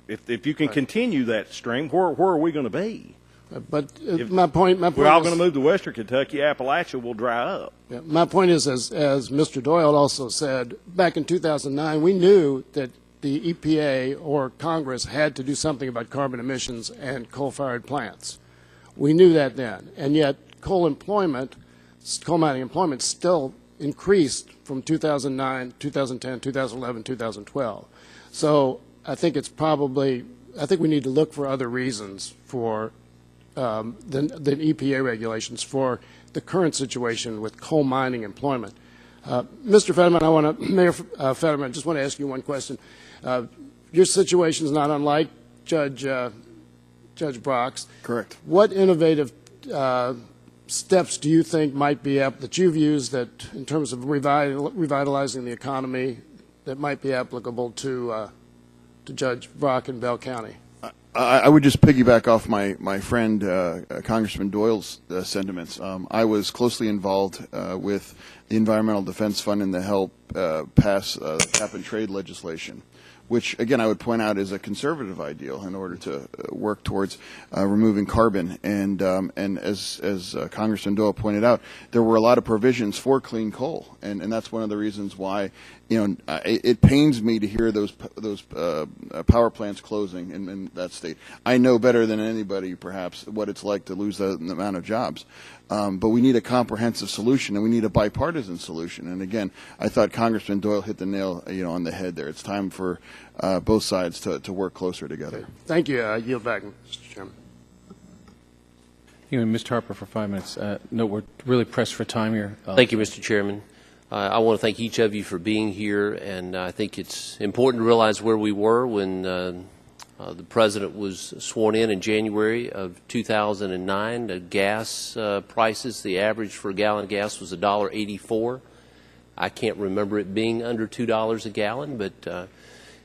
if you can continue that stream, where are we going to be? But my point we're all going to move to Western Kentucky. Appalachia will dry up. Yeah, my point is, as Mr. Doyle also said, back in 2009, we knew that the EPA or Congress had to do something about carbon emissions and coal-fired plants. We knew that then, and yet coal mining employment still increased from 2009, 2010, 2011, 2012. So I think we need to look for other reasons for than EPA regulations for the current situation with coal mining employment. Mr. Fetterman, Mayor Fetterman, I just want to ask you one question. Your situation is not unlike Judge Brock's. Correct. What innovative steps do you think might be that you've used that, in terms of revitalizing the economy, that might be applicable to Judge Brock in Bell County? I would just piggyback off my friend Congressman Doyle's sentiments. I was closely involved with the Environmental Defense Fund and the help pass the cap-and-trade legislation, which, again, I would point out is a conservative ideal in order to work towards removing carbon. And as Congressman Doyle pointed out, there were a lot of provisions for clean coal, and that's one of the reasons why, it pains me to hear those power plants closing in that state. I know better than anybody, perhaps, what it's like to lose that amount of jobs. But we need a comprehensive solution, and we need a bipartisan solution. And again, I thought Congressman Doyle hit the nail, on the head there. It's time for both sides to work closer together. Okay. Thank you. I yield back, Mr. Chairman. Mr. Harper for 5 minutes. No, we're really pressed for time here. Thank you, Mr. Chairman. I want to thank each of you for being here, and I think it's important to realize where we were when the President was sworn in January of 2009. The gas prices, the average for a gallon of gas was $1.84. I can't remember it being under $2 a gallon, but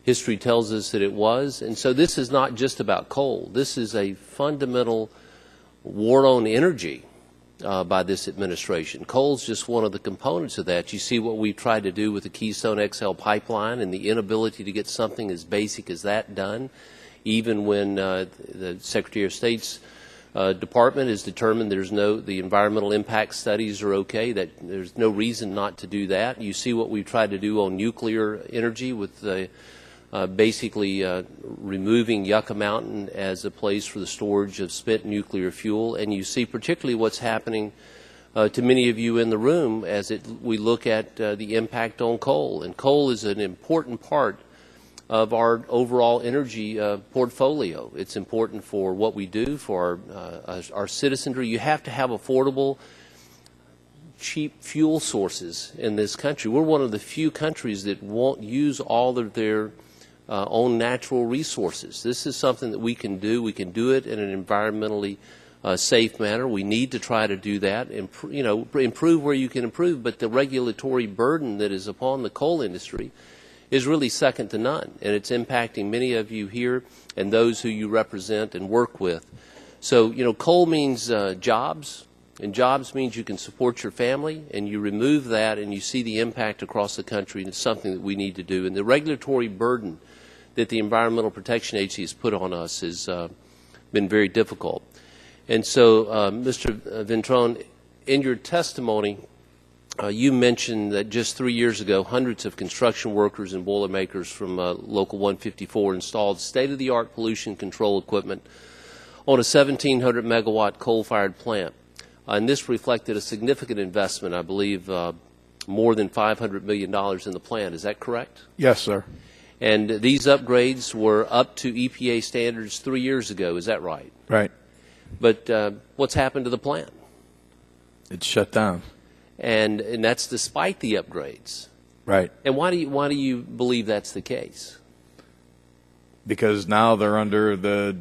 history tells us that it was. And so this is not just about coal. This is a fundamental war on energy by this administration. Coal's just one of the components of that. You see what we've tried to do with the Keystone XL pipeline and the inability to get something as basic as that done, even when the Secretary of State's department has determined the environmental impact studies are okay, that there's no reason not to do that. You see what we've tried to do on nuclear energy with basically removing Yucca Mountain as a place for the storage of spent nuclear fuel, and you see particularly what's happening to many of you in the room as we look at the impact on coal. And coal is an important part of our overall energy portfolio. It's important for what we do, for our citizenry. You have to have affordable, cheap fuel sources in this country. We're one of the few countries that won't use all of their own natural resources. This is something that we can do. We can do it in an environmentally safe manner. We need to try to do that, improve where you can improve, but the regulatory burden that is upon the coal industry is really second to none, and it's impacting many of you here and those who you represent and work with. So, coal means jobs, and jobs means you can support your family, and you remove that and you see the impact across the country, and it's something that we need to do. And the regulatory burden that the Environmental Protection Agency has put on us has been very difficult. And so, Mr. Ventrone, in your testimony, you mentioned that just 3 years ago, hundreds of construction workers and Boilermakers from Local 154 installed state-of-the-art pollution control equipment on a 1,700 megawatt coal-fired plant. And this reflected a significant investment, I believe, more than $500 million in the plant. Is that correct? Yes, sir. And these upgrades were up to EPA standards 3 years ago. Is that right? Right. But what's happened to the plant? It's shut down. And that's despite the upgrades. Right. And why do you believe that's the case? Because now they're under the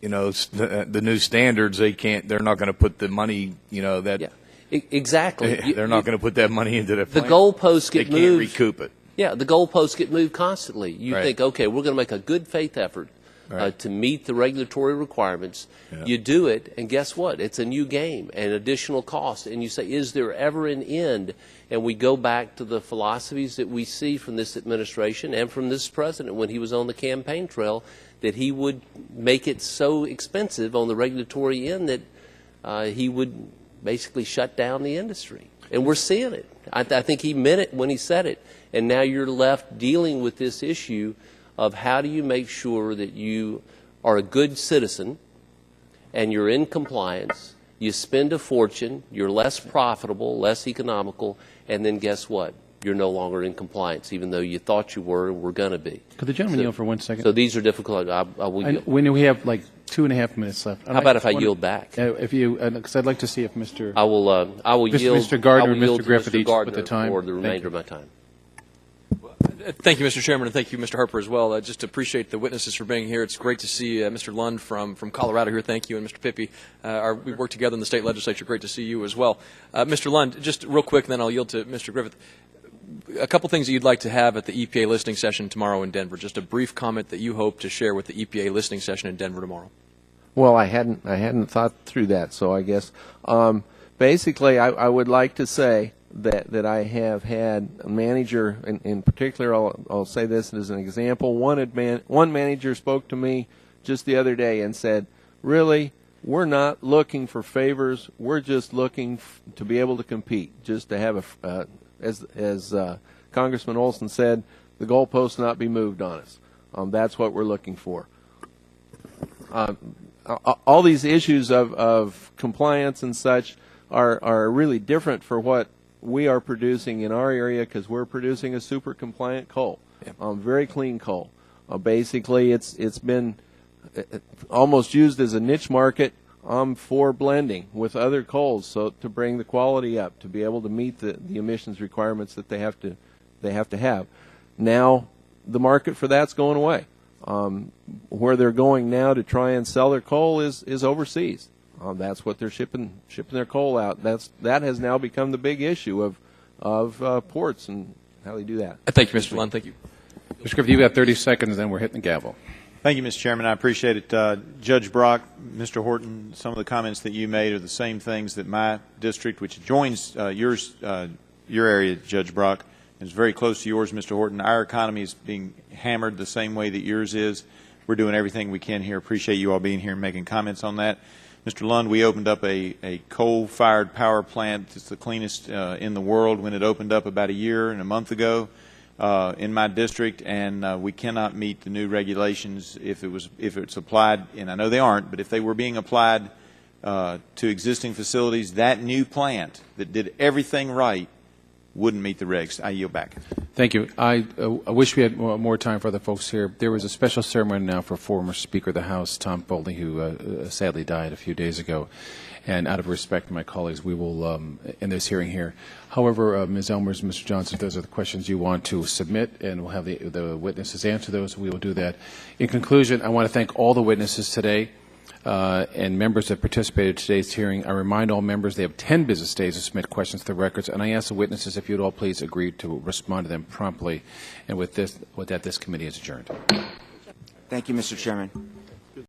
the new standards. They're not going to put the money. That. Yeah. Exactly. They're not going to put that money into the plant. The goalposts get moved. They can't recoup it. Yeah, the goalposts get moved constantly. You Right. think, okay, we're going to make a good faith effort to meet the regulatory requirements. Yeah. You do it, and guess what? It's a new game and additional cost. And you say, is there ever an end? And we go back to the philosophies that we see from this administration and from this president when he was on the campaign trail, that he would make it so expensive on the regulatory end that he would basically shut down the industry. And we're seeing it. I think he meant it when he said it. And now you're left dealing with this issue of how do you make sure that you are a good citizen and you're in compliance, you spend a fortune, you're less profitable, less economical, and then guess what? You're no longer in compliance, even though you thought you were going to be. Could the gentleman yield for 1 second? So these are difficult. I will yield. When we have like 2.5 minutes left. How about if I yield back? If you, because I'd like to see if Mr. I will yield. Mr. Gardner and I will yield Mr. Griffith to Mr. each Gardner put the time. for the remainder of my time. Thank you, Mr. Chairman, and thank you, Mr. Harper, as well. I just appreciate the witnesses for being here. It's great to see Mr. Lund from Colorado here. Thank you. And Mr. Pippy, we work together in the state legislature. Great to see you as well. Mr. Lund, just real quick, and then I'll yield to Mr. Griffith. A couple things that you'd like to have at the EPA listening session tomorrow in Denver. Just a brief comment that you hope to share with the EPA listening session in Denver tomorrow. Well, I hadn't thought through that, so I guess basically I would like to say that I have had a manager, in particular, I'll say this as an example. One manager spoke to me just the other day and said, really, we're not looking for favors. We're just looking to be able to compete, just to have as Congressman Olson said, the goalposts not be moved on us. That's what we're looking for. All these issues of compliance and such are really different for what we are producing in our area, because we're producing a super compliant coal, very clean coal. Basically, it's been almost used as a niche market for blending with other coals, so to bring the quality up, to be able to meet the emissions requirements that they have to have. Now, the market for that's going away. Where they're going now to try and sell their coal is overseas. That's what they're shipping their coal out. That has now become the big issue of ports and how they do that. Thank you, Mr. Lund. Thank you. Mr. Griffith, you've got 30 seconds, then we're hitting the gavel. Thank you, Mr. Chairman. I appreciate it. Judge Brock, Mr. Horton, some of the comments that you made are the same things that my district, which joins your area, Judge Brock, is very close to yours, Mr. Horton. Our economy is being hammered the same way that yours is. We're doing everything we can here. Appreciate you all being here and making comments on that. Mr. Lund, we opened up a coal-fired power plant. It's the cleanest in the world when it opened up about a year and a month ago. In my district, and we cannot meet the new regulations if it's applied, and I know they aren't, but if they were being applied to existing facilities, that new plant that did everything right wouldn't meet the regs. I yield back. Thank you. I wish we had more time for other folks here. There was a special ceremony now for former Speaker of the House, Tom Foley, who sadly died a few days ago. And out of respect to my colleagues, we will end this hearing here. However, Ms. Elmers, Mr. Johnson, if those are the questions you want to submit, and we'll have the witnesses answer those, we will do that. In conclusion, I want to thank all the witnesses today and members that participated in today's hearing. I remind all members they have 10 business days to submit questions to the records, and I ask the witnesses if you'd all please agree to respond to them promptly. And with that, this committee is adjourned. Thank you, Mr. Chairman.